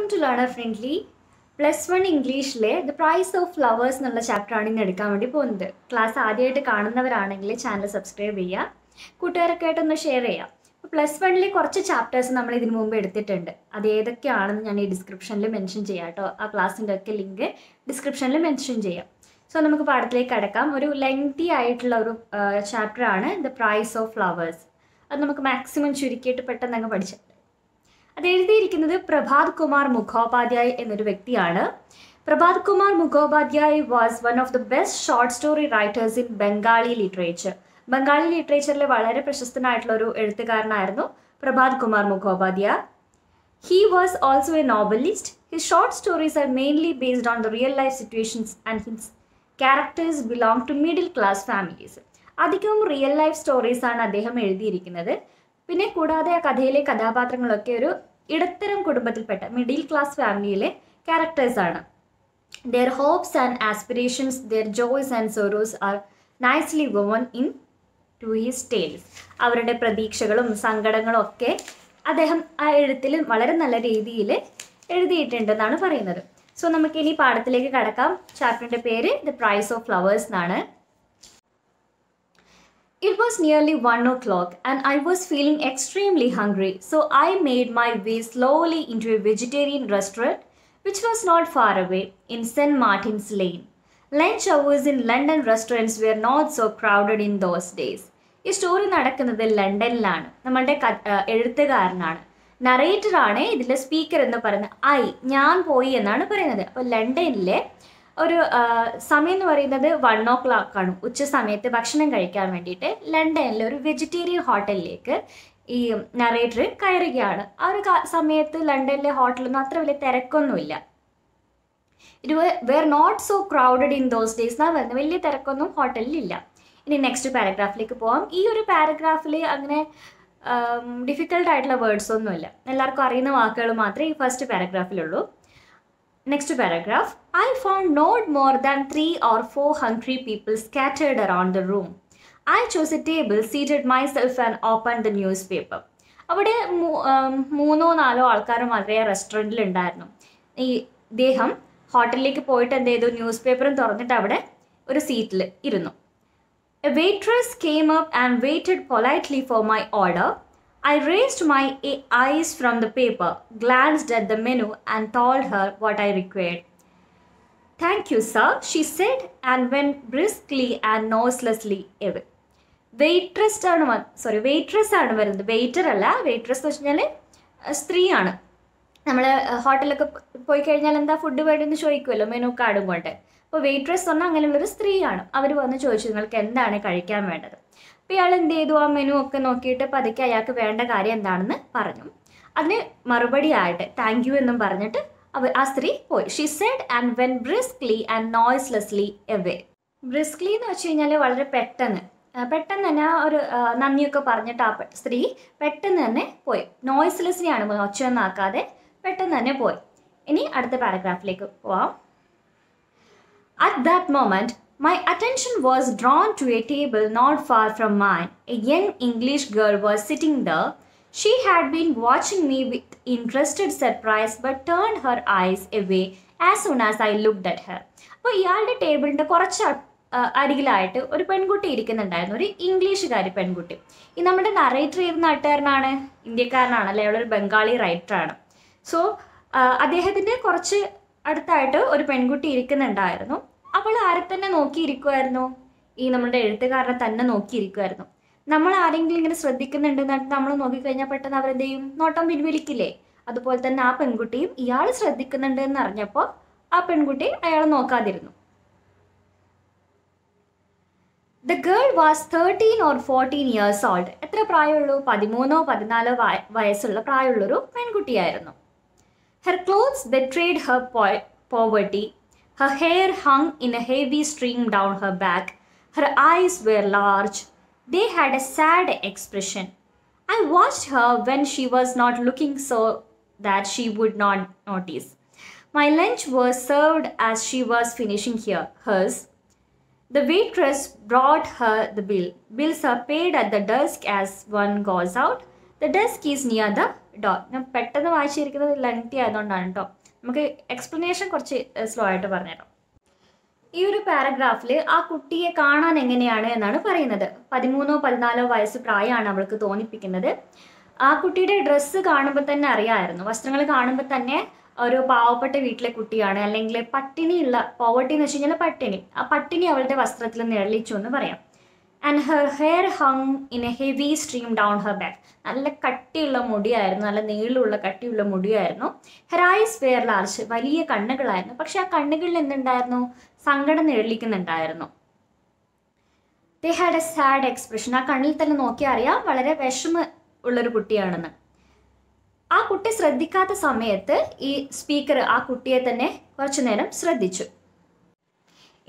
Welcome to learner friendly +1 ഇംഗ്ലീഷിലെ the price of flowers എന്നുള്ള ചാപ്റ്ററാണ് ഇന്ന് എടുക്കാൻ വേണ്ടി പോകുന്നത്. ക്ലാസ് ആദ്യമായിട്ട് കാണുന്നവരാണെങ്കിൽ ചാനൽ സബ്സ്ക്രൈബ് ചെയ്യുക, കൂട്ടുകാരൊക്കെ ആയിട്ടൊന്ന് ഷെയർ ചെയ്യുക. +1 കുറച്ച് ചാപ്റ്റേഴ്സ് നമ്മൾ ഇതിനു മുമ്പ് എടുത്തിട്ടുണ്ട്. അത് ഏതൊക്കെയാണെന്ന് ഞാൻ ഈ ഡിസ്ക്രിപ്ഷനിൽ മെൻഷൻ ചെയ്യാം കേട്ടോ. ആ ക്ലാസ്സിൻ്റെ ഒക്കെ ലിങ്ക് ഡിസ്ക്രിപ്ഷനിൽ മെൻഷൻ ചെയ്യാം. സോ നമുക്ക് പാഠത്തിലേക്ക് കടക്കാം. ഒരു ലെങ്തി ആയിട്ടുള്ള ഒരു ചാപ്റ്ററാണ് ദ പ്രൈസ് ഓഫ് ഫ്ലവേഴ്സ്. അത് നമുക്ക് മാക്സിമം ചുരുക്കിയിട്ട് പെട്ടെന്ന് അങ്ങ് പഠിച്ചിട്ട്. അത് എഴുതിയിരിക്കുന്നത് പ്രഭാത് കുമാർ മുഖോപാധ്യായ് എന്നൊരു വ്യക്തിയാണ്. Prabhat Kumar Mukhopadhyay was one of the best short story writers in Bengali literature. Bengali ലിറ്ററേച്ചറിൽ വളരെ പ്രശസ്തനായിട്ടുള്ള ഒരു എഴുത്തുകാരനായിരുന്നു Prabhat Kumar Mukhopadhyay. He was also a novelist. His short stories are mainly based on the real life situations and his characters belong to middle class families. അധികവും real life stories ആണ് അദ്ദേഹം എഴുതിയിരിക്കുന്നത്. പിന്നെ കൂടാതെ ആ കഥയിലെ കഥാപാത്രങ്ങളൊക്കെ ഒരു ഇടത്തരം കുടുംബത്തിൽപ്പെട്ട മിഡിൽ ക്ലാസ് ഫാമിലിയിലെ ക്യാരക്ടേഴ്സാണ്. Their hopes and aspirations, their joys and sorrows are nicely woven in to his tales. അവരുടെ പ്രതീക്ഷകളും സങ്കടങ്ങളും ഒക്കെ അദ്ദേഹം ആ എഴുത്തിൽ വളരെ നല്ല രീതിയിൽ എഴുതിയിട്ടുണ്ടെന്നാണ് പറയുന്നത്. സോ നമുക്ക് ഇനി പാഠത്തിലേക്ക് കടക്കാം. ചാപ്റ്ററിൻ്റെ പേര് ദ പ്രൈസ് ഓഫ് ഫ്ലവേഴ്സ് എന്നാണ്. It was nearly 1 o'clock and I was feeling extremely hungry, so I made my way slowly into a vegetarian restaurant which was not far away in St. Martin's Lane. Lunch hours in London restaurants were not so crowded in those days. ഈ story നടക്കുന്നത് ലണ്ടനിലാണ്. നമ്മളുടെ എഴുത്തുകാരനാണ്, നറേറ്ററാണ് ഇതിൻ്റെ speaker എന്ന് പറയുന്നത്. ഞാൻ പോയി എന്നാണ് പറയുന്നത്. അപ്പോൾ ലണ്ടനിലെ ഒരു സമയം എന്ന് പറയുന്നത് 1 o'clock ആണ്. ഉച്ച സമയത്ത് ഭക്ഷണം കഴിക്കാൻ വേണ്ടിയിട്ട് ലണ്ടനിലെ ഒരു വെജിറ്റേറിയൻ ഹോട്ടലിലേക്ക് ഈ നറേറ്റർ കയറുകയാണ്. ആ ഒരു സമയത്ത് ലണ്ടനിലെ ഹോട്ടലൊന്നും അത്ര വലിയ തിരക്കൊന്നുമില്ല. It were not so crowded in those days എന്നാണ് പറയുന്നത്. വലിയ തിരക്കൊന്നും ഹോട്ടലിലില്ല. ഇനി നെക്സ്റ്റ് പാരഗ്രാഫിലേക്ക് പോവാം. ഈ ഒരു പാരഗ്രാഫിൽ അങ്ങനെ ഡിഫിക്കൽട്ട് ആയിട്ടുള്ള വേർഡ്സ് ഒന്നുമില്ല. എല്ലാവർക്കും അറിയുന്ന വാക്കുകൾ മാത്രമേ ഈ first പാരഗ്രാഫിലുള്ളൂ. Next paragraph. I found not more than 3 or 4 hungry people scattered around the room. I chose a table, seated myself and opened the newspaper. അവിടെ 3-4 ആൾക്കാർ മാത്രമേ റെസ്റ്റോറൻറ്റിൽ ഉണ്ടായിരുന്നു. ഈ ഇദ്ദേഹം ഹോട്ടലിലേക്ക് പോയിട്ട് എന്ത് ചെയ്തു, ന്യൂസ് പേപ്പറും തുറന്നിട്ട് അവിടെ ഒരു സീറ്റിൽ ഇരുന്നു. A waitress came up and waited politely for my order. I raised my eyes from the paper, glanced at the menu and told her what I required. Thank you, sir, she said and went briskly and noiselessly away. Waitress ആണ് വരുന്നത്. Waiter അല്ല, waitress എന്ന് വെച്ച് കഴിഞ്ഞാൽ സ്ത്രീയാണ്. നമ്മൾ ഹോട്ടലിലൊക്കെ പോയി കഴിഞ്ഞാൽ എന്താ ഫുഡ് വേണമെന്ന് ചോദിക്കുമല്ലോ, മെനു കാർഡും കൊണ്ട്. അപ്പോൾ വെയിട്രസ് പറഞ്ഞാൽ അങ്ങനെയുള്ളൊരു സ്ത്രീയാണ്. അവർ വന്ന് ചോദിച്ചു നിങ്ങൾക്ക് എന്താണ് കഴിക്കാൻ വേണ്ടത്. അപ്പോൾ ഇയാൾ എന്ത് ചെയ്തു, ആ മെനു ഒക്കെ നോക്കിയിട്ട് പതുക്കെ അയാൾക്ക് വേണ്ട കാര്യം എന്താണെന്ന് പറഞ്ഞു. അതിന് മറുപടി ആയിട്ട് താങ്ക് യു എന്നും പറഞ്ഞിട്ട് ആ സ്ത്രീ പോയി. She said and went briskly and noiselessly away. Briskly എന്ന് വെച്ച് കഴിഞ്ഞാൽ വളരെ പെട്ടെന്ന് തന്നെ ഒരു നന്ദിയൊക്കെ പറഞ്ഞിട്ട് ആ സ്ത്രീ പെട്ടെന്ന് തന്നെ പോയി. നോയ്സ്ലെസ്ലിയാണ്, ഒച്ചയൊന്നും ആക്കാതെ പെട്ടെന്ന് തന്നെ പോയി. ഇനി അടുത്ത പാരഗ്രാഫിലേക്ക് പോവാം. At that moment, my attention was drawn to a table not far from mine. A young English girl was sitting there. She had been watching me with interested surprise but turned her eyes away as soon as I looked at her. അപ്പോൾ ഇയാളുടെ ടേബിളിൻ്റെ കുറച്ച് അരികിലായിട്ട് ഒരു പെൺകുട്ടി ഇരിക്കുന്നുണ്ടായിരുന്നു, ഒരു ഇംഗ്ലീഷുകാരി പെൺകുട്ടി. ഈ നമ്മുടെ നറേറ്റർ ഏത് നാട്ടുകാരനാണ്? ഇന്ത്യക്കാരനാണല്ലേ, അയാളൊരു ബംഗാളി റൈറ്ററാണ്. സോ അദ്ദേഹത്തിൻ്റെ കുറച്ച് അടുത്തായിട്ട് ഒരു പെൺകുട്ടി ഇരിക്കുന്നുണ്ടായിരുന്നു. അവൾ ആരെ തന്നെ നോക്കിയിരിക്കുമായിരുന്നു? ഈ നമ്മുടെ എഴുത്തുകാരനെ തന്നെ നോക്കിയിരിക്കുമായിരുന്നു. നമ്മൾ ആരെങ്കിലും ഇങ്ങനെ ശ്രദ്ധിക്കുന്നുണ്ടെന്ന് നമ്മൾ നോക്കിക്കഴിഞ്ഞാൽ പെട്ടെന്ന് അവരെന്ത് ചെയ്യും, നോട്ടം പിൻവലിക്കില്ലേ? അതുപോലെ തന്നെ ആ പെൺകുട്ടിയും ഇയാൾ ശ്രദ്ധിക്കുന്നുണ്ട് എന്ന് അറിഞ്ഞപ്പോൾ ആ പെൺകുട്ടി അയാളെ നോക്കാതിരുന്നു. The girl was 13 or 14 years old. എത്ര പ്രായമുള്ളൂ? 13-14 വയസ്സുള്ള പ്രായമുള്ളൊരു പെൺകുട്ടിയായിരുന്നു. Her clothes betrayed her poverty. Her hair hung in a heavy stream down her back. Her eyes were large. They had a sad expression. I watched her when she was not looking so that she would not notice. My lunch was served as she was finishing hers. The waitress brought her the bill. Bills are paid at the desk as one goes out. The desk is near the door. ഞാൻ പെട്ടെന്ന് വായിച്ചിരിക്കുന്നത് lengthy ആയതുകൊണ്ടാണ് കേട്ടോ. നമുക്ക് explanation കുറച്ച് slow ആയിട്ട് പറഞ്ഞുതരാം. ഈ ഒരു പാരഗ്രാഫിൽ ആ കുട്ടിയെ കാണാൻ എങ്ങനെയാണ് എന്നാണ് പറയുന്നത്. 13-14 വയസ്സ് പ്രായമാണ് അവൾക്ക് തോന്നിപ്പിക്കുന്നത്. ആ കുട്ടിയുടെ ഡ്രസ്സ് കാണുമ്പോൾ തന്നെ അറിയാമായിരുന്നു, വസ്ത്രങ്ങൾ കാണുമ്പോൾ തന്നെ ഒരു പാവപ്പെട്ട വീട്ടിലെ കുട്ടിയാണ്, അല്ലെങ്കിൽ പട്ടിണിയുള്ള, പോവർട്ടി എന്ന് വെച്ച് കഴിഞ്ഞാൽ പട്ടിണി, ആ പട്ടിണി അവളുടെ വസ്ത്രത്തിൽ നിഴലിച്ചു എന്ന് പറയാം. And her hair hung in a heavy stream down her back. നല്ല കട്ടിയുള്ള മുടിയായിരുന്നു, നല്ല നീളമുള്ള കട്ടിയുള്ള മുടിയായിരുന്നു. ഹെർ ഐസ് വെയർ ലാർജ്, വലിയ കണ്ണുകളായിരുന്നു. പക്ഷെ ആ കണ്ണുകളിൽ എന്തുണ്ടായിരുന്നു? സങ്കടം നിഴലിക്കുന്നുണ്ടായിരുന്നു. They had a sad expression. ആ കണ്ണിൽ തന്നെ നോക്കിയാൽ അറിയാം വളരെ വിഷമ ഉള്ളൊരു കുട്ടിയാണെന്ന്. ആ കുട്ടി ശ്രദ്ധിക്കാത്ത സമയത്ത് ഈ സ്പീക്കർ ആ കുട്ടിയെ തന്നെ കുറച്ചു നേരം ശ്രദ്ധിച്ചു.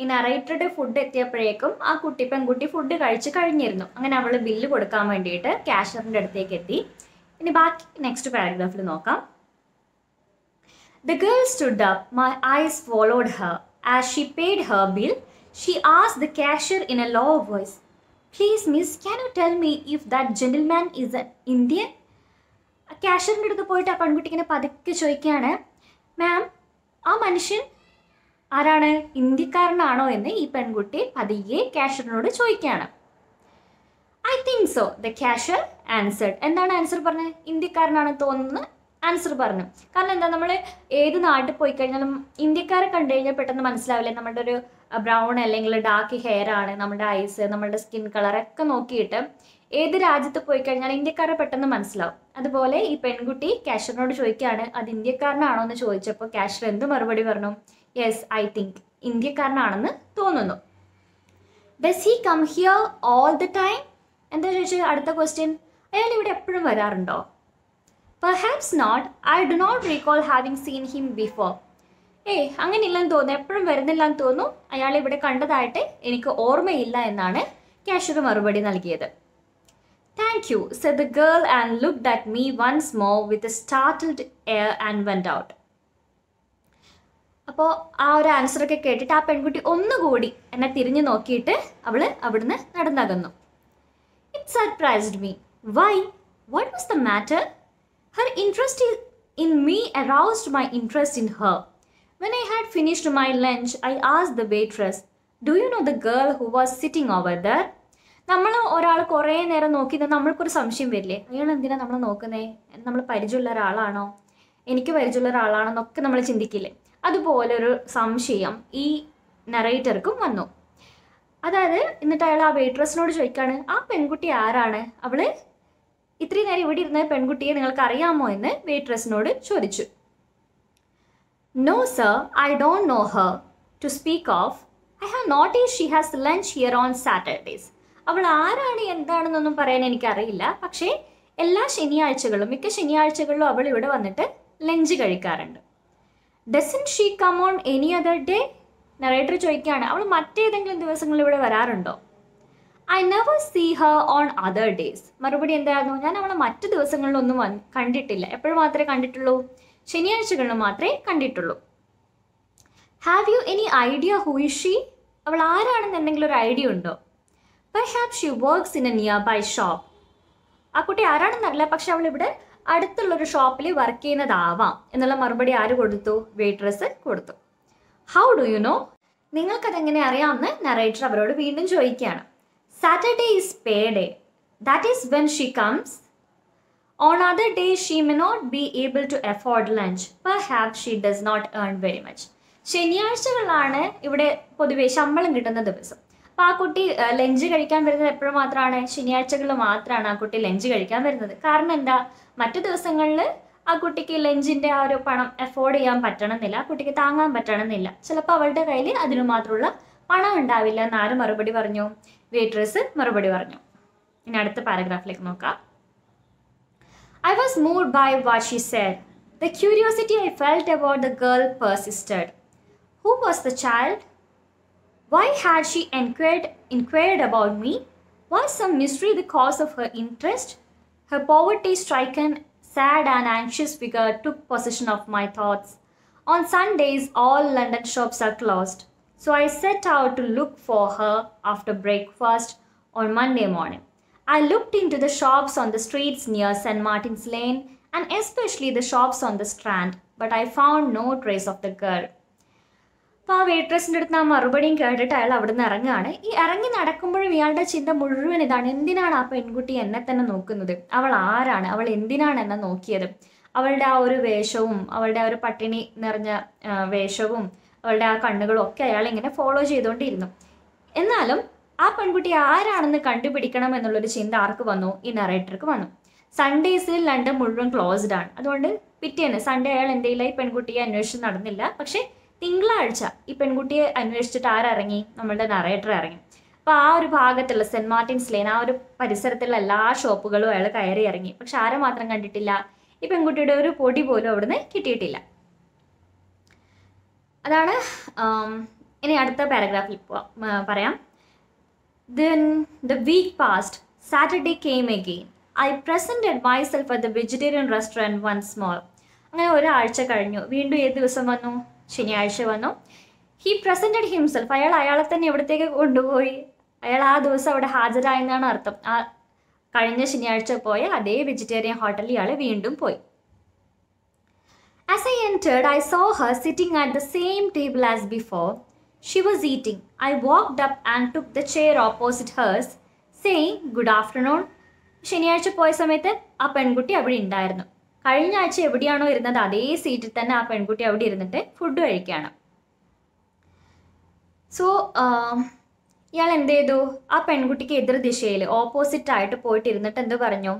ഈ നറേറ്ററുടെ ഫുഡ് എത്തിയപ്പോഴേക്കും ആ പെൺകുട്ടി ഫുഡ് കഴിച്ച് കഴിഞ്ഞിരുന്നു. അങ്ങനെ അവൾ ബില്ല് കൊടുക്കാൻ വേണ്ടിയിട്ട് ക്യാഷ്യറിൻ്റെ അടുത്തേക്ക് എത്തി. ഇനി ബാക്കി നെക്സ്റ്റ് പാരഗ്രാഫിൽ നോക്കാം. The girl stood up. My eyes followed her. As she paid her bill, she asked the cashier in a low voice, "Please, miss, can you tell me if that gentleman is an Indian?" ക്യാഷ്യറിൻ്റെ അടുത്ത് പോയിട്ട് ആ പെൺകുട്ടി ഇങ്ങനെ പതുക്കെ ചോദിക്കുകയാണ്, മാം, ആ മനുഷ്യൻ ആരാണ്? ഇന്ത്യക്കാരനാണോ എന്ന് ഈ പെൺകുട്ടി പതിയെ ക്യാഷ്യറിനോട് ചോദിക്കുകയാണ്. I think so, the cashier answered. എന്താണ് ആൻസർ പറഞ്ഞത്? ഇന്ത്യക്കാരനാണ് തോന്നുന്നു ആൻസർ പറഞ്ഞു. കാരണം എന്താ, നമ്മൾ ഏത് നാട്ടിൽ പോയി കഴിഞ്ഞാലും ഇന്ത്യക്കാരെ കണ്ടു കഴിഞ്ഞാൽ പെട്ടെന്ന് മനസ്സിലാവില്ലേ, നമ്മുടെ ഒരു ബ്രൗൺ അല്ലെങ്കിൽ ഡാർക്ക് ഹെയർ ആണ്, നമ്മുടെ ഐസ്, നമ്മുടെ സ്കിൻ കളറൊക്കെ നോക്കിയിട്ട് ഏത് രാജ്യത്ത് പോയി കഴിഞ്ഞാൽ ഇന്ത്യക്കാരെ പെട്ടെന്ന് മനസ്സിലാവും. അതുപോലെ ഈ പെൺകുട്ടി ക്യാഷ്യറിനോട് ചോദിക്കുകയാണ്, അത് ഇന്ത്യക്കാരനാണോ എന്ന് ചോദിച്ചപ്പോൾ ക്യാഷ്യർ എന്ത് മറുപടി പറഞ്ഞു? യെസ്, ഐ തിങ്ക്, ഇന്ത്യക്കാരനാണെന്ന് തോന്നുന്നു. Does he come here all the time? എന്താ ചോദിച്ചത്? അടുത്ത ക്വസ്റ്റ്യൻ, അയാൾ ഇവിടെ എപ്പോഴും വരാറുണ്ടോ? Perhaps not, I do not recall having seen him before. അങ്ങനെ ഇല്ലെന്ന് തോന്നുന്നു, എപ്പോഴും വരുന്നില്ല എന്ന് തോന്നുന്നു, അയാൾ ഇവിടെ കണ്ടതായിട്ട് എനിക്ക് ഓർമ്മയില്ല എന്നാണ് ക്യാഷ്യർ മറുപടി നൽകിയത്. Thank you, said the girl and looked at me once more with a startled air and went out. അപ്പോൾ ആ ഒരു ആൻസറൊക്കെ കേട്ടിട്ട് ആ പെൺകുട്ടി ഒന്നുകൂടി എന്നെ തിരിഞ്ഞു നോക്കിയിട്ട് അവൾ അവിടുന്ന് നടന്നകന്നു. It surprised me. Why? What was the matter? Her interest in me aroused my interest in her. When I had finished my lunch, I asked the waitress, "Do you know the girl who was sitting over there?" നമ്മൾ ഒരാൾ കുറേ നേരം നോക്കി നമ്മൾക്കൊരു സംശയം വരില്ലേ, അയാൾ എന്തിനാണ് നമ്മൾ നോക്കുന്നേ, നമ്മൾ പരിചയമുള്ള ഒരാളാണോ, എനിക്ക് പരിചയമുള്ള ഒരാളാണോ എന്നൊക്കെ നമ്മൾ ചിന്തിക്കില്ലേ. അതുപോലൊരു സംശയം ഈ നറേറ്റർക്കും വന്നു. അതായത് എന്നിട്ട് അയാൾ ആ വെയിട്രസിനോട് ചോദിക്കുകയാണ്, ആ പെൺകുട്ടി ആരാണ്, അവൾ ഇത്രയും നേരം ഇവിടെ ഇരുന്ന പെൺകുട്ടിയെ നിങ്ങൾക്ക് അറിയാമോ എന്ന് വെയിട്രസിനോട് ചോദിച്ചു. No sir, I don't know her to speak of. I have notice she has lunch here on Saturdays. അവൾ ആരാണ് എന്താണെന്നൊന്നും പറയാൻ എനിക്കറിയില്ല, പക്ഷേ എല്ലാ ശനിയാഴ്ചകളിലും, മിക്ക ശനിയാഴ്ചകളിലും അവൾ ഇവിടെ വന്നിട്ട് ലഞ്ച് കഴിക്കാറുണ്ട്. Doesn't she come on any other day? Narrator ചോദിക്കുകയാണ്, അവൾ മറ്റേതെങ്കിലും ദിവസങ്ങളിൽ ഇവിടെ വരാറുണ്ടോ? I never see her on other days. മറുപടി എന്തായിരുന്നു? ഞാൻ അവളെ മറ്റു ദിവസങ്ങളിലൊന്നും കണ്ടിട്ടില്ല. എപ്പോഴും മാത്രമേ കണ്ടിട്ടുള്ളൂ? ശനിയാഴ്ചകളിൽ മാത്രമേ കണ്ടിട്ടുള്ളൂ. Have you any idea who is she? അവൾ ആരാണെന്ന് എന്തെങ്കിലും ഒരു ഐഡിയ ഉണ്ടോ? Perhaps she works in a nearby shop. ആ കുട്ടി ആരാണെന്നറിയില്ല, പക്ഷെ അവൾ ഇവിടെ അടുത്തുള്ളൊരു ഷോപ്പിൽ വർക്ക് ചെയ്യുന്നതാവാം എന്നുള്ള മറുപടി ആര് കൊടുത്തു? വെയിട്രസ് കൊടുത്തു. How do you know? നിങ്ങൾക്കതെങ്ങനെ അറിയാമെന്ന് നറേറ്റർ അവരോട് വീണ്ടും ചോദിക്കുകയാണ്. Saturday is payday. That is when she comes. On other days, she may not be able to afford lunch. Perhaps she does not earn very much. ശനിയാഴ്ചകളിലാണ് ഇവിടെ പൊതുവെ ശമ്പളം കിട്ടുന്ന ദിവസം. അപ്പോൾ ആ കുട്ടി ലഞ്ച് കഴിക്കാൻ വരുന്നത് എപ്പോഴും മാത്രമാണ്? ശനിയാഴ്ചകളിൽ മാത്രമാണ് ആ കുട്ടി ലഞ്ച് കഴിക്കാൻ വരുന്നത്. കാരണം എന്താ? മറ്റു ദിവസങ്ങളിൽ ആ കുട്ടിക്ക് ലഞ്ചിൻ്റെ ആ ഒരു പണം അഫോർഡ് ചെയ്യാൻ പറ്റണമെന്നില്ല, ആ കുട്ടിക്ക് താങ്ങാൻ പറ്റണമെന്നില്ല. ചിലപ്പോൾ അവളുടെ കയ്യിൽ അതിനു മാത്രമുള്ള പണം ഉണ്ടാവില്ല എന്ന് ആര് മറുപടി പറഞ്ഞു? വെയിട്രസ് മറുപടി പറഞ്ഞു. ഇനി അടുത്ത പാരഗ്രാഫിലേക്ക് നോക്കാം. I was moved by what she said. The curiosity I felt about the girl persisted. Who was the child? Why had she inquired about me? Was some mystery the cause of her interest? Her poverty-stricken, sad and anxious figure took possession of my thoughts. On Sundays, all London shops are closed. So I set out to look for her after breakfast on Monday morning. I looked into the shops on the streets near St. Martin's Lane and especially the shops on the Strand, but I found no trace of the girl. അപ്പോൾ ആ വെയിട്രസിൻ്റെ അടുത്ത് ആ മറുപടിയും കേട്ടിട്ട് അയാൾ അവിടെ നിന്ന് ഇറങ്ങുകയാണ്. ഈ ഇറങ്ങി നടക്കുമ്പോഴും ഇയാളുടെ ചിന്ത മുഴുവൻ ഇതാണ്: എന്തിനാണ് ആ പെൺകുട്ടി എന്നെ തന്നെ നോക്കുന്നത്? അവൾ ആരാണ്? അവൾ എന്തിനാണ് എന്നെ നോക്കിയത്? അവളുടെ ആ ഒരു വേഷവും അവളുടെ ആ ഒരു പട്ടിണി നിറഞ്ഞ വേഷവും അവളുടെ ആ കണ്ണുകളും ഒക്കെ അയാൾ ഇങ്ങനെ ഫോളോ ചെയ്തുകൊണ്ടിരുന്നു. എന്നാലും ആ പെൺകുട്ടി ആരാണെന്ന് കണ്ടുപിടിക്കണം എന്നുള്ളൊരു ചിന്ത ആർക്ക് വന്നു? ഈ നറേറ്റർക്ക് വന്നു. സൺഡേസിൽ ലണ്ടൻ മുഴുവൻ ക്ലോസ്ഡ് ആണ്. അതുകൊണ്ട് പിറ്റേന്ന് സൺഡേ അയാൾ എന്തെയില്ല, ഈ പെൺകുട്ടിയെ അന്വേഷിച്ച് നടന്നില്ല. പക്ഷേ തിങ്കളാഴ്ച ഈ പെൺകുട്ടിയെ അന്വേഷിച്ചിട്ട് ആരിറങ്ങി? നമ്മളുടെ നറേറ്റർ ഇറങ്ങി. അപ്പോൾ ആ ഒരു ഭാഗത്തുള്ള സെൻറ്റ് മാർട്ടിൻസ് ലെയ്ൻ, ആ ഒരു പരിസരത്തുള്ള എല്ലാ ഷോപ്പുകളും അയാൾ കയറി ഇറങ്ങി. പക്ഷെ ആരെ മാത്രം കണ്ടിട്ടില്ല? ഈ പെൺകുട്ടിയുടെ ഒരു പൊടി പോലും അവിടുന്ന് കിട്ടിയിട്ടില്ല. അതാണ്. ഇനി അടുത്ത പാരഗ്രാഫിൽ പറയാം. Then the week passed. Saturday came again. I presented myself at the vegetarian restaurant once more. അങ്ങനെ ഒരാഴ്ച കഴിഞ്ഞു. വീണ്ടും ഏത് ദിവസം വന്നു? ശനിയാഴ്ച വന്നു. He presented himself. അയാളെ തന്നെ എവിടത്തേക്ക് കൊണ്ടുപോയി? അയാൾ ആ ദിവസം അവിടെ ഹാജരായെന്നാണ് അർത്ഥം. ആ കഴിഞ്ഞ ശനിയാഴ്ച പോയ അതേ വെജിറ്റേറിയൻ ഹോട്ടലിൽ ഇയാൾ വീണ്ടും പോയി. As I entered, I saw her sitting at the same table as before. She was eating. I walked up and took the chair opposite hers, saying, "Good afternoon." ശനിയാഴ്ച പോയ സമയത്ത് ആ പെൺകുട്ടി അവിടെ ഉണ്ടായിരുന്നു. കഴിഞ്ഞ ആഴ്ച എവിടെയാണോ ഇരുന്നത് അതേ സീറ്റിൽ തന്നെ ആ പെൺകുട്ടി അവിടെ ഇരുന്നിട്ട് ഫുഡ് കഴിക്കുകയാണ്. സോ ഇയാൾ എന്ത് ചെയ്തു? ആ പെൺകുട്ടിക്ക് എതിർ ദിശയിൽ ഓപ്പോസിറ്റ് ആയിട്ട് പോയിട്ട് ഇരുന്നിട്ട് എന്ത് പറഞ്ഞു?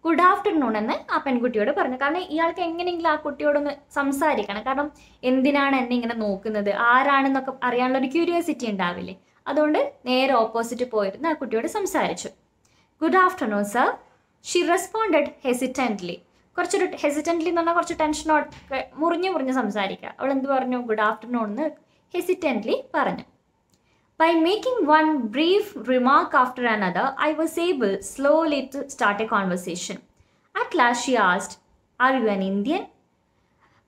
ഗുഡ് ആഫ്റ്റർനൂൺ എന്ന് ആ പെൺകുട്ടിയോട് പറഞ്ഞു. കാരണം ഇയാൾക്ക് എങ്ങനെയെങ്കിലും ആ കുട്ടിയോടൊന്ന് സംസാരിക്കണം. കാരണം എന്തിനാണ് എന്നെ ഇങ്ങനെ നോക്കുന്നത്, ആരാണെന്നൊക്കെ അറിയാനുള്ളൊരു ക്യൂരിയോസിറ്റി ഉണ്ടാവില്ലേ? അതുകൊണ്ട് നേരെ ഓപ്പോസിറ്റ് പോയിരുന്ന് ആ കുട്ടിയോട് സംസാരിച്ചു. Good afternoon sir. She responded hesitantly. കുറച്ചൊരു ഹെസിറ്റൻ്റ്ലി എന്ന് പറഞ്ഞാൽ കുറച്ച് ടെൻഷനോടെ മുറിഞ്ഞ് സംസാരിക്കുക. അവൾ എന്ത് പറഞ്ഞു? ഗുഡ് ആഫ്റ്റർനൂൺ എന്ന് ഹെസിറ്റൻ്റ്ലി പറഞ്ഞു. By making one brief remark after another, I was able slowly to start a conversation. At last she asked, "Are you an Indian?"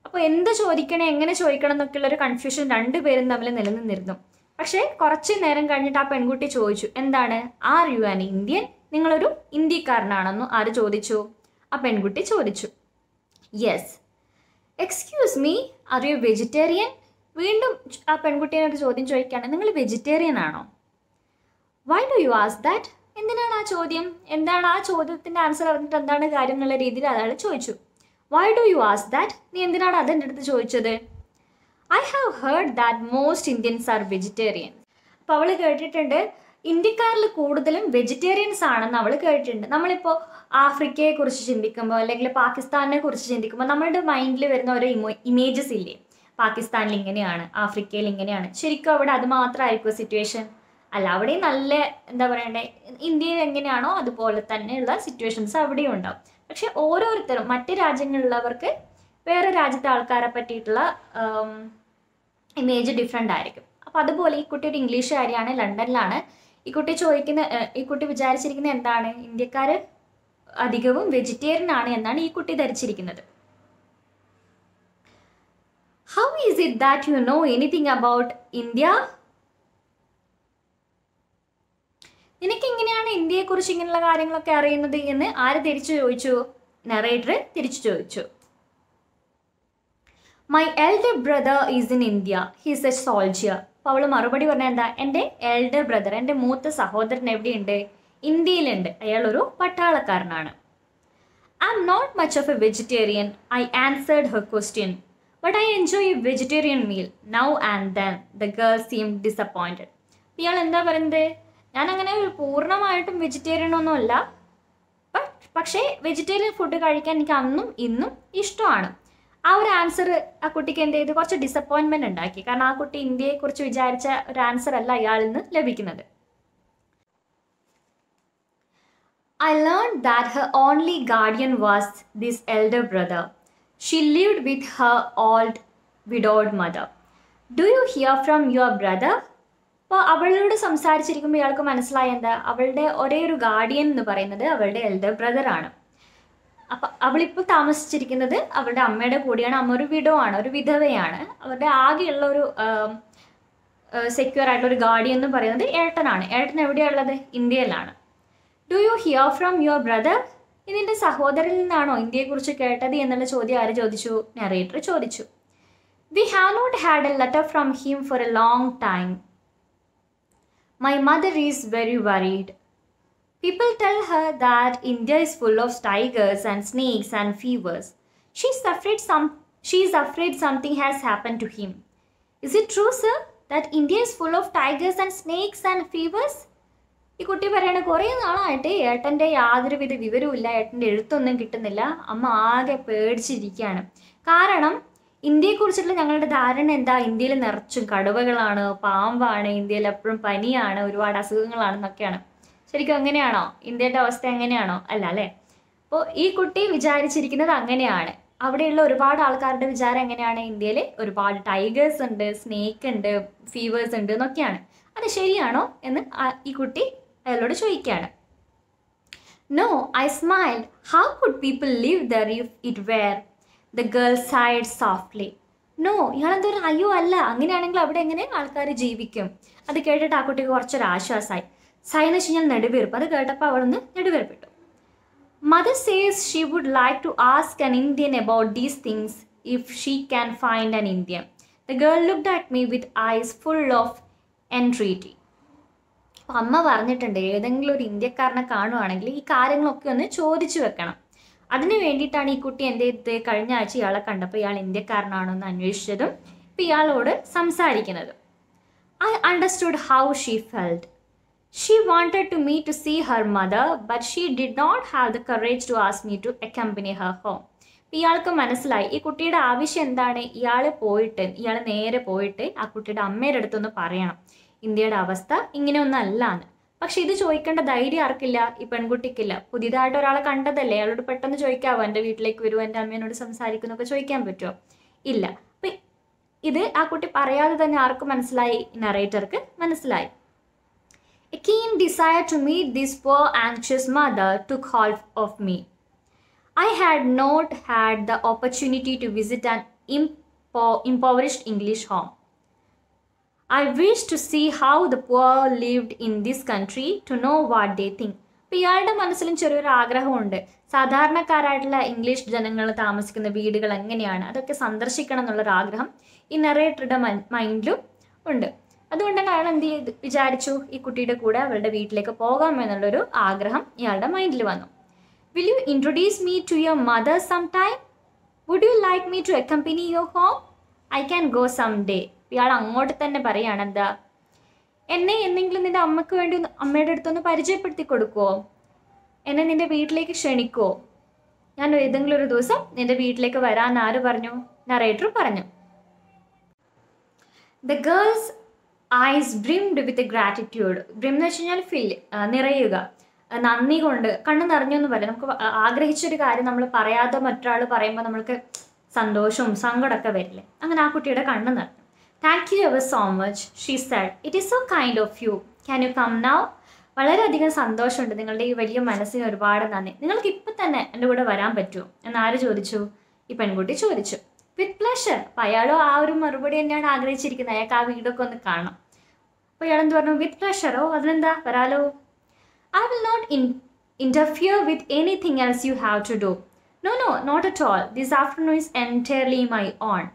അപ്പോൾ എന്ത് ചോദിക്കണം, എങ്ങനെ ചോദിക്കണം എന്നൊക്കെയുള്ളൊരു കൺഫ്യൂഷൻ രണ്ടുപേരും തമ്മിൽ നിലനിന്നിരുന്നു. പക്ഷേ കുറച്ച് നേരം കഴിഞ്ഞിട്ട് ആ പെൺകുട്ടി ചോദിച്ചു, എന്താണ്? "Are you an Indian?" നിങ്ങളൊരു ഇന്ത്യക്കാരനാണെന്ന് ആര് ചോദിച്ചു? ആ പെൺകുട്ടി ചോദിച്ചു. "Yes." "Excuse me, are you vegetarian?" വീണ്ടും ആ പെൺകുട്ടിയോട് ചോദ്യം ചോദിക്കുകയാണ്, നിങ്ങൾ വെജിറ്റേറിയൻ ആണോ? Why do you ask that? എന്തിനാണ് ആ ചോദ്യം? എന്താണ് ആ ചോദ്യത്തിൻ്റെ ആൻസർ അറിഞ്ഞിട്ട് എന്താണ് കാര്യം എന്നുള്ള രീതിയിൽ അയാൾ ചോദിച്ചു. Why do you ask that? നീ എന്തിനാണ് അതെൻ്റെ അടുത്ത് ചോദിച്ചത്? I have heard that most Indians are vegetarian. അപ്പോൾ അവൾ കേട്ടിട്ടുണ്ട് ഇന്ത്യക്കാരിൽ കൂടുതലും വെജിറ്റേറിയൻസ് ആണെന്ന് അവൾ കേട്ടിട്ടുണ്ട്. നമ്മളിപ്പോൾ ആഫ്രിക്കയെക്കുറിച്ച് ചിന്തിക്കുമ്പോൾ അല്ലെങ്കിൽ പാകിസ്ഥാനെ കുറിച്ച് ചിന്തിക്കുമ്പോൾ നമ്മളുടെ മൈൻഡിൽ വരുന്ന ഓരോ ഇമേജസ് ഇല്ലേ? പാകിസ്ഥാനിൽ ഇങ്ങനെയാണ്, ആഫ്രിക്കയിൽ ഇങ്ങനെയാണ്. ശരിക്കും അവിടെ അത് മാത്രമായിരിക്കും സിറ്റുവേഷൻ? അല്ല, അവിടെ നല്ല എന്താ പറയണ്ടേ, ഇന്ത്യയിൽ എങ്ങനെയാണോ അതുപോലെ തന്നെയുള്ള സിറ്റുവേഷൻസ് അവിടെയും ഉണ്ടാവും. പക്ഷെ ഓരോരുത്തരും മറ്റ് രാജ്യങ്ങളിലുള്ളവർക്ക് വേറെ രാജ്യത്തെ ആൾക്കാരെ പറ്റിയിട്ടുള്ള ഇമേജ് ഡിഫറെൻ്റ് ആയിരിക്കും. അപ്പോൾ അതുപോലെ ഈ കുട്ടി ഒരു ഇംഗ്ലീഷുകാരിയാണ്, ലണ്ടനിലാണ്. ഈ കുട്ടി വിചാരിച്ചിരിക്കുന്നത് എന്താണ്? ഇന്ത്യക്കാർ അധികവും വെജിറ്റേറിയൻ ആണ് എന്നാണ് ഈ കുട്ടി ധരിച്ചിരിക്കുന്നത്. How is it that you know anything about India? നിനക്ക് എങ്ങനെയാണ് ഇന്ത്യയെക്കുറിച്ച് ഇങ്ങനെയുള്ള കാര്യങ്ങളൊക്കെ അറിയുന്നത് എന്ന് ആര് തിരിച്ചു ചോദിച്ചു? നറേറ്റർ തിരിച്ചു ചോദിച്ചു. My elder brother is in India. He is a soldier. അപ്പോൾ അവൾ മറുപടി പറഞ്ഞാൽ എന്താ? എൻ്റെ എൽഡർ ബ്രദർ, എൻ്റെ മൂത്ത സഹോദരൻ എവിടെയുണ്ട്? ഇന്ത്യയിലുണ്ട്. അയാളൊരു പട്ടാളക്കാരനാണ്. I am not much of a vegetarian. I answered her question. But I enjoy a vegetarian meal now and then. The girl seemed disappointed. ഇയാൾ എന്താ പറയുന്നത്? ഞാൻ അങ്ങനെ പൂർണ്ണമായിട്ടും വെജിറ്റേറിയൻ ഒന്നുമല്ല, പക്ഷേ വെജിറ്റേറിയൻ ഫുഡ് കഴിക്കാൻ എനിക്ക് അന്നും ഇന്നും ഇഷ്ടമാണ്. ആ ഒരു ആൻസർ ആ കുട്ടിക്ക് എന്ത് ചെയ്തു? കുറച്ച് ഡിസപ്പോയിൻമെൻറ്റ് ഉണ്ടാക്കി. കാരണം ആ കുട്ടി ഇന്ത്യയെക്കുറിച്ച് വിചാരിച്ച ഒരു ആൻസർ അല്ല ഇയാളിൽ നിന്ന് ലഭിക്കുന്നത്. I learned that her only guardian was this elder brother. She lived with her old widowed mother. Do you hear from your brother? അപ്പോൾ അവളോട് സംസാരിച്ചിരിക്കുമ്പോൾ ഇയാൾക്ക് മനസ്സിലായ എന്താ? അവളുടെ ഒരേ ഒരു ഗാർഡിയൻ എന്ന് പറയുന്നത് അവളുടെ എൽഡർ ബ്രദറാണ്. അപ്പം അവളിപ്പോൾ താമസിച്ചിരിക്കുന്നത് അവളുടെ അമ്മയുടെ കൂടെയാണ്. അമ്മ ഒരു വിഡോ ആണ്, ഒരു വിധവയാണ്. അവരുടെ ആകെയുള്ള ഒരു സെക്യൂർ ആയിട്ടുള്ള ഒരു ഗാർഡിയൻ എന്ന് പറയുന്നത് ഏട്ടനാണ്. ഏട്ടൻ എവിടെയുള്ളത്? ഇന്ത്യയിലാണ്. Do you here from your brother? ഇതിൻ്റെ സഹോദരനിൽ നിന്നാണോ ഇന്ത്യയെക്കുറിച്ച് കേട്ടത് എന്നുള്ള ചോദ്യം ആര് ചോദിച്ചു? നറേറ്റർ ചോദിച്ചു. We have not had a letter from him for a long time. My mother is very worried. People tell her that India is full of tigers and snakes and fevers. She is afraid something has happened to him. Is it true, sir, that India is full of tigers and snakes and fevers? ഈ കുട്ടി പറയണ കുറേ നാളായിട്ട് ഏട്ടൻ്റെ യാതൊരുവിധ വിവരവുമില്ല, ഏട്ടൻ്റെ എഴുത്തൊന്നും കിട്ടുന്നില്ല, അമ്മ ആകെ പേടിച്ചിരിക്കുകയാണ്. കാരണം ഇന്ത്യയെക്കുറിച്ചുള്ള ഞങ്ങളുടെ ധാരണ എന്താ? ഇന്ത്യയിൽ നിറച്ചും കടുവകളാണ്, പാമ്പാണ്, ഇന്ത്യയിൽ എപ്പോഴും പനിയാണ്, ഒരുപാട് അസുഖങ്ങളാണെന്നൊക്കെയാണ്. ശരിക്കും അങ്ങനെയാണോ? ഇന്ത്യയുടെ അവസ്ഥ എങ്ങനെയാണോ? അല്ല അല്ലേ? അപ്പോൾ ഈ കുട്ടി വിചാരിച്ചിരിക്കുന്നത് അങ്ങനെയാണ്. അവിടെയുള്ള ഒരുപാട് ആൾക്കാരുടെ വിചാരം എങ്ങനെയാണ്? ഇന്ത്യയിൽ ഒരുപാട് ടൈഗേഴ്സ് ഉണ്ട്, സ്നേക്ക് ഉണ്ട്, ഫീവേഴ്സ് ഉണ്ട് എന്നൊക്കെയാണ്. അത് ശരിയാണോ എന്ന് ഈ കുട്ടി അയാളോട് ചോദിക്കുകയാണ്. No, I smiled. How could people live there if it were? The girl sighed softly. No, ഇയാളെന്തോ അയ്യോ അല്ല, അങ്ങനെയാണെങ്കിൽ അവിടെ എങ്ങനെ ആൾക്കാർ ജീവിക്കും? അത് കേട്ടിട്ട് ആ കുട്ടിക്ക് കുറച്ചൊരു ആശ്വാസമായി. സായി എന്ന് വെച്ച് കഴിഞ്ഞാൽ നെടുവീർപ്പ്. അത് കേട്ടപ്പോൾ അവിടെ നിന്ന് നെടുവീർപ്പിട്ടു. Mother says she would like to ask an Indian about these things if she can find an Indian. The girl looked at me with eyes full of entreaty. അപ്പോൾ അമ്മ പറഞ്ഞിട്ടുണ്ട് ഏതെങ്കിലും ഒരു ഇന്ത്യക്കാരനെ കാണുവാണെങ്കിൽ ഈ കാര്യങ്ങളൊക്കെ ഒന്ന് ചോദിച്ചു വെക്കണം. അതിന് വേണ്ടിയിട്ടാണ് ഈ കുട്ടി എന്ത് ചെയ്തത്? കഴിഞ്ഞ ആഴ്ച ഇയാളെ കണ്ടപ്പോൾ ഇയാൾ ഇന്ത്യക്കാരനാണോ എന്ന് അന്വേഷിച്ചതും ഇപ്പം ഇയാളോട് സംസാരിക്കുന്നതും. I understood how she felt. She wanted to me to see her mother, but she did not have the courage to ask me to accompany her home. ഇയാൾക്ക് മനസ്സിലായി ഈ കുട്ടിയുടെ ആവശ്യം എന്താണ്. ഇയാൾ നേരെ പോയിട്ട് ആ കുട്ടിയുടെ അമ്മയുടെ അടുത്തൊന്ന് പറയണം ഇന്ത്യയുടെ അവസ്ഥ ഇങ്ങനെയൊന്നും അല്ലാന്ന്. പക്ഷെ ഇത് ചോദിക്കേണ്ട ധൈര്യം ആർക്കില്ല? ഈ പെൺകുട്ടിക്കില്ല. പുതിയതായിട്ട് ഒരാളെ കണ്ടതല്ലേ, അയാളോട് പെട്ടെന്ന് ചോദിക്കാവോ എൻ്റെ വീട്ടിലേക്ക് വരുമോ, എൻ്റെ അമ്മേനോട് സംസാരിക്കുന്നൊക്കെ ചോദിക്കാൻ പറ്റുമോ? ഇല്ല. അപ്പം ഇത് ആ കുട്ടി പറയാതെ തന്നെ ആർക്ക് മനസ്സിലായി? നറേറ്റർക്ക് മനസ്സിലായി. A keen desire to meet this poor anxious mother took hold of me. I had not had the opportunity to visit an impoverished English home. I wished to see how the poor lived in this country, to know what they think. അപ്പോൾ ഇയാളുടെ മനസ്സിലും ചെറിയൊരു ആഗ്രഹമുണ്ട്. സാധാരണക്കാരായിട്ടുള്ള English ജനങ്ങൾ താമസിക്കുന്ന വീടുകൾ എങ്ങനെയാണ്, അതൊക്കെ സന്ദർശിക്കണം എന്നുള്ളൊരു ആഗ്രഹം ഈ നറേറ്ററുടെ മൈൻഡിലും ഉണ്ട്. അതുകൊണ്ടാണ് അയാൾ എന്ത് ചെയ്ത് വിചാരിച്ചു ഈ കുട്ടിയുടെ കൂടെ അവളുടെ വീട്ടിലേക്ക് പോകാമെന്നുള്ളൊരു ആഗ്രഹം ഇയാളുടെ മൈൻഡിൽ വന്നു. Will you introduce me to your mother sometime? Would you like me to accompany you home? I can go someday. ഇയാൾ അങ്ങോട്ട് തന്നെ പറയുകയാണ് എന്താ, എന്നെ എന്തെങ്കിലും നിൻ്റെ അമ്മയ്ക്ക് വേണ്ടി അമ്മയുടെ അടുത്തൊന്ന് പരിചയപ്പെടുത്തി കൊടുക്കുമോ? എന്നെ നിൻ്റെ വീട്ടിലേക്ക് ക്ഷണിക്കുമോ? ഞാൻ ഏതെങ്കിലും ഒരു ദിവസം നിൻ്റെ വീട്ടിലേക്ക് വരാമെന്ന് ആര് പറഞ്ഞു? നറേറ്റർ പറഞ്ഞു. The girl's eyes brimmed with gratitude. Brim എന്ന് വെച്ച് കഴിഞ്ഞാൽ നിറയുക, നന്ദി കൊണ്ട് കണ്ണ് നിറഞ്ഞു എന്ന് പറയും. നമുക്ക് ആഗ്രഹിച്ചൊരു കാര്യം നമ്മൾ പറയാതെ മറ്റൊരാൾ പറയുമ്പോൾ നമ്മൾക്ക് സന്തോഷവും സങ്കടമൊക്കെ വരില്ലേ? അങ്ങനെ ആ കുട്ടിയുടെ കണ്ണ് നിറഞ്ഞു. Thank you ever so much, she said. It is so kind of you. Can you come now? വളരെയധികം സന്തോഷമുണ്ട്, നിങ്ങളുടെ ഈ വലിയ മനസ്സിന് ഒരുപാട് നന്ദി. നിങ്ങൾക്ക് ഇപ്പം തന്നെ എൻ്റെ കൂടെ വരാൻ പറ്റുമോ എന്ന് ആര് ചോദിച്ചു? ഈ പെൺകുട്ടി ചോദിച്ചു. With pleasure. അപ്പം അയാളും ആ ഒരു മറുപടി തന്നെയാണ് ആഗ്രഹിച്ചിരിക്കുന്നത്. അയാൾക്ക് ആ വീടൊക്കെ ഒന്ന് കാണണം. അപ്പോൾ ഇയാളെന്ത് പറഞ്ഞു? വിത്ത് പ്ലഷറോ, അതിനെന്താ, വരാലോ. I will not interfere with anything else you have to do. No, not at all. This afternoon is entirely my own.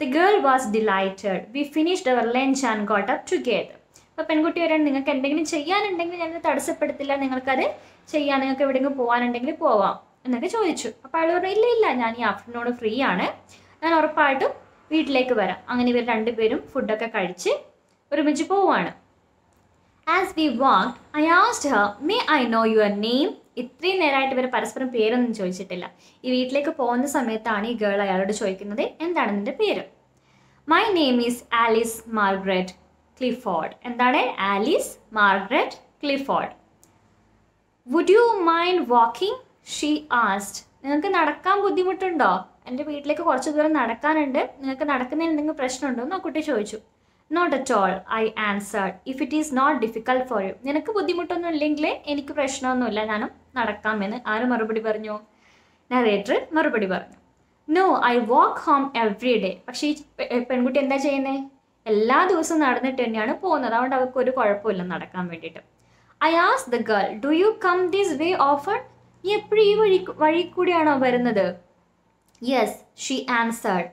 The girl was delighted. We finished our lunch and got up together. അപ്പോൾ പെൺകുട്ടി പറയാൻ, നിങ്ങൾക്ക് എന്തെങ്കിലും ചെയ്യാനുണ്ടെങ്കിൽ ഞാൻ തടസ്സപ്പെടുത്തില്ല, നിങ്ങൾക്കത് ചെയ്യാൻ, നിങ്ങൾക്ക് എവിടെയെങ്കിലും പോകാനുണ്ടെങ്കിൽ പോവാം എന്നൊക്കെ ചോദിച്ചു. അപ്പോൾ അയാൾ പറഞ്ഞു, ഇല്ല, ഞാൻ ഈ ആഫ്റ്റർനൂൺ ഫ്രീ ആണ്, ഞാൻ ഉറപ്പായിട്ടും വീട്ടിലേക്ക് വരാം. അങ്ങനെ ഇവർ രണ്ടുപേരും ഫുഡൊക്കെ കഴിച്ച് ഒരുമിച്ച് പോവാണ്. As we walked, I asked her, may I know your name? ഇത്രയും നേരമായിട്ട് ഇവർ പരസ്പരം പേരൊന്നും ചോദിച്ചിട്ടില്ല. ഈ വീട്ടിലേക്ക് പോകുന്ന സമയത്താണ് ഈ ഗേൾ അയാളോട് ചോദിക്കുന്നത്, എന്താണ് നിൻ്റെ പേര്? My name is Alice Margaret Clifford. എന്താണ്? Alice Margaret Clifford. Would you mind walking? She asked. നിങ്ങൾക്ക് നടക്കാൻ ബുദ്ധിമുട്ടുണ്ടോ? എൻ്റെ വീട്ടിലേക്ക് കുറച്ച് ദൂരം നടക്കാനുണ്ട്, നിങ്ങൾക്ക് നടക്കുന്നതിന് എന്തെങ്കിലും പ്രശ്നമുണ്ടോ എന്ന് ആ കുട്ടി ചോദിച്ചു. Not at all, I answered. If it is not difficult for you. നിനക്ക് ബുദ്ധിമുട്ടൊന്നും ഇല്ലെങ്കിൽ എനിക്ക് പ്രശ്നമൊന്നുമില്ല, ഞാനും നടക്കാമെന്ന് ആര് മറുപടി പറഞ്ഞു? നറേറ്റർ മറുപടി പറഞ്ഞു. No, I walk home every day. പക്ഷേ ഈ പെൺകുട്ടി എന്താ ചെയ്യുന്നത്? എല്ലാ ദിവസവും നടന്നിട്ട് തന്നെയാണ് പോകുന്നത്. അതുകൊണ്ട് അവർക്ക് ഒരു കുഴപ്പമില്ല നടക്കാൻ വേണ്ടിയിട്ട്. I asked the girl, do you come this way often? നീ എപ്പോഴും ഈ വഴി കൂടിയാണോ വരുന്നത്? Yes, she answered.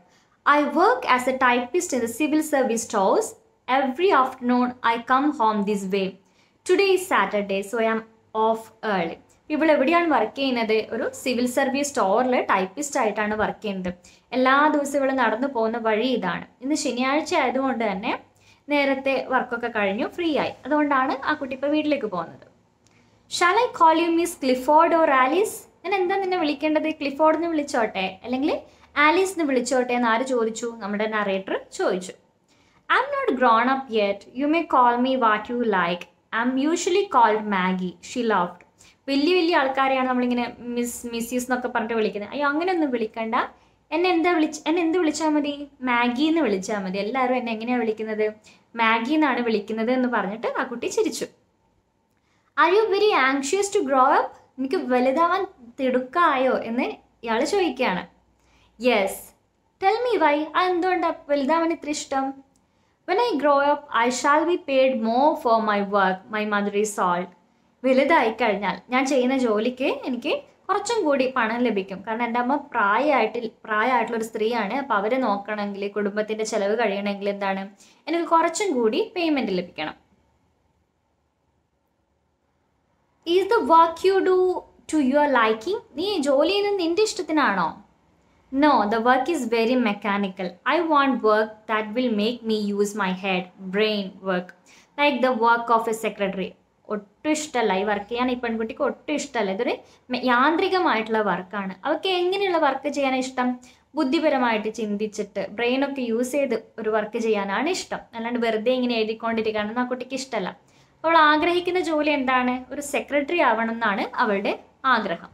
I work as a typist in the civil service stores. Every afternoon I come home this way. Today is Saturday, so I am off early. ഇവിടെ എവിടെയാണ് work ചെയ്യുന്നത്? ഒരു civil service സ്റ്റോറിൽ typist ആയിട്ടാണ് work ചെയ്യുന്നത്. എല്ലാ ദിവസവും ഇവിടെ നടന്നു പോകുന്ന വഴി ഇതാണ്. ഇന്ന് ശനിയാഴ്ച ആയതുകൊണ്ട് തന്നെ നേരത്തെ വർക്കൊക്കെ കഴിഞ്ഞു, ഫ്രീ ആയി. അതുകൊണ്ടാണ് ആ കുട്ടി ഇപ്പോൾ വീട്ടിലേക്ക് പോകുന്നത്. Shall I call you Miss Clifford or Alice? ഞാൻ എന്താ നിന്നെ വിളിക്കേണ്ടത്? ക്ലിഫോർഡ് എന്ന് വിളിച്ചോട്ടെ അല്ലെങ്കിൽ ആലീസ് എന്ന് വിളിച്ചോട്ടെ എന്ന് ആര് ചോദിച്ചു? നമ്മുടെ നറേറ്റർ ചോദിച്ചു. I'm not grown up yet. You may call me what you like. I'm usually called Maggie. She laughed. വലിയ വലിയ ആൾക്കാരെയാണ് നമ്മളിങ്ങനെ മിസ്യൂസ് എന്നൊക്കെ പറഞ്ഞിട്ട് വിളിക്കുന്നത്. അയ്യോ അങ്ങനെയൊന്നും വിളിക്കണ്ട. എന്നെ എന്ത് വിളിച്ചാൽ മതി? മാഗി എന്ന് വിളിച്ചാൽ മതി. എല്ലാവരും എന്നെ എങ്ങനെയാണ് വിളിക്കുന്നത്? മാഗി എന്നാണ് വിളിക്കുന്നത് എന്ന് പറഞ്ഞിട്ട് ആ കുട്ടി ചിരിച്ചു. Are you very anxious to grow up? എനിക്ക് വലുതാവാൻ തിടുക്കായോ എന്ന് ഇയാൾ ചോദിക്കുകയാണ്. യെസ്. Tell me why. എന്തുകൊണ്ടാണ് വലുതാവാൻ ഇത്ര ഇഷ്ടം? When I grow up I shall be paid more for my work my mother is old. വലുതായി കഴിഞ്ഞാൽ ഞാൻ ചെയ്യുന്ന ജോലിക്ക് എനിക്ക് കുറച്ചും കൂടി പണം ലഭിക്കും. കാരണം എൻ്റെ അമ്മ പ്രായമായിട്ടുള്ളൊരു സ്ത്രീയാണ്. അപ്പോൾ അവരെ നോക്കണമെങ്കിൽ, കുടുംബത്തിൻ്റെ ചിലവ് കഴിയണമെങ്കിൽ എന്താണ്, എനിക്ക് കുറച്ചും കൂടി പേയ്മെൻറ്റ് ലഭിക്കണം. Is the work you do to your liking? നീ ജോലി ചെയ്യുന്നത് നിൻ്റെ ഇഷ്ടത്തിനാണോ? No, the work is very mechanical. I want work that will make me use my head, brain work, like the work of a secretary. ഒട്ടും ഇഷ്ടമല്ല ഈ work ചെയ്യാൻ. ഈ പെൺകുട്ടിക്ക് ഒട്ടും ഇഷ്ടമല്ല. ഇതൊരു യാന്ത്രികമായിട്ടുള്ള വർക്കാണ്. അവർക്ക് എങ്ങനെയുള്ള വർക്ക് ചെയ്യാനാണ് ഇഷ്ടം? ബുദ്ധിപരമായിട്ട് ചിന്തിച്ചിട്ട് ബ്രെയിനൊക്കെ യൂസ് ചെയ്ത് ഒരു വർക്ക് ചെയ്യാനാണ് ഇഷ്ടം. അല്ലാണ്ട് വെറുതെ ഇങ്ങനെ എഴുതിക്കൊണ്ടിരിക്കുകയാണെന്ന് ആ കുട്ടിക്ക് ഇഷ്ടമല്ല. അവൾ ആഗ്രഹിക്കുന്ന ജോലി എന്താണ്? ഒരു സെക്രട്ടറി ആവണം എന്നാണ് അവളുടെ ആഗ്രഹം.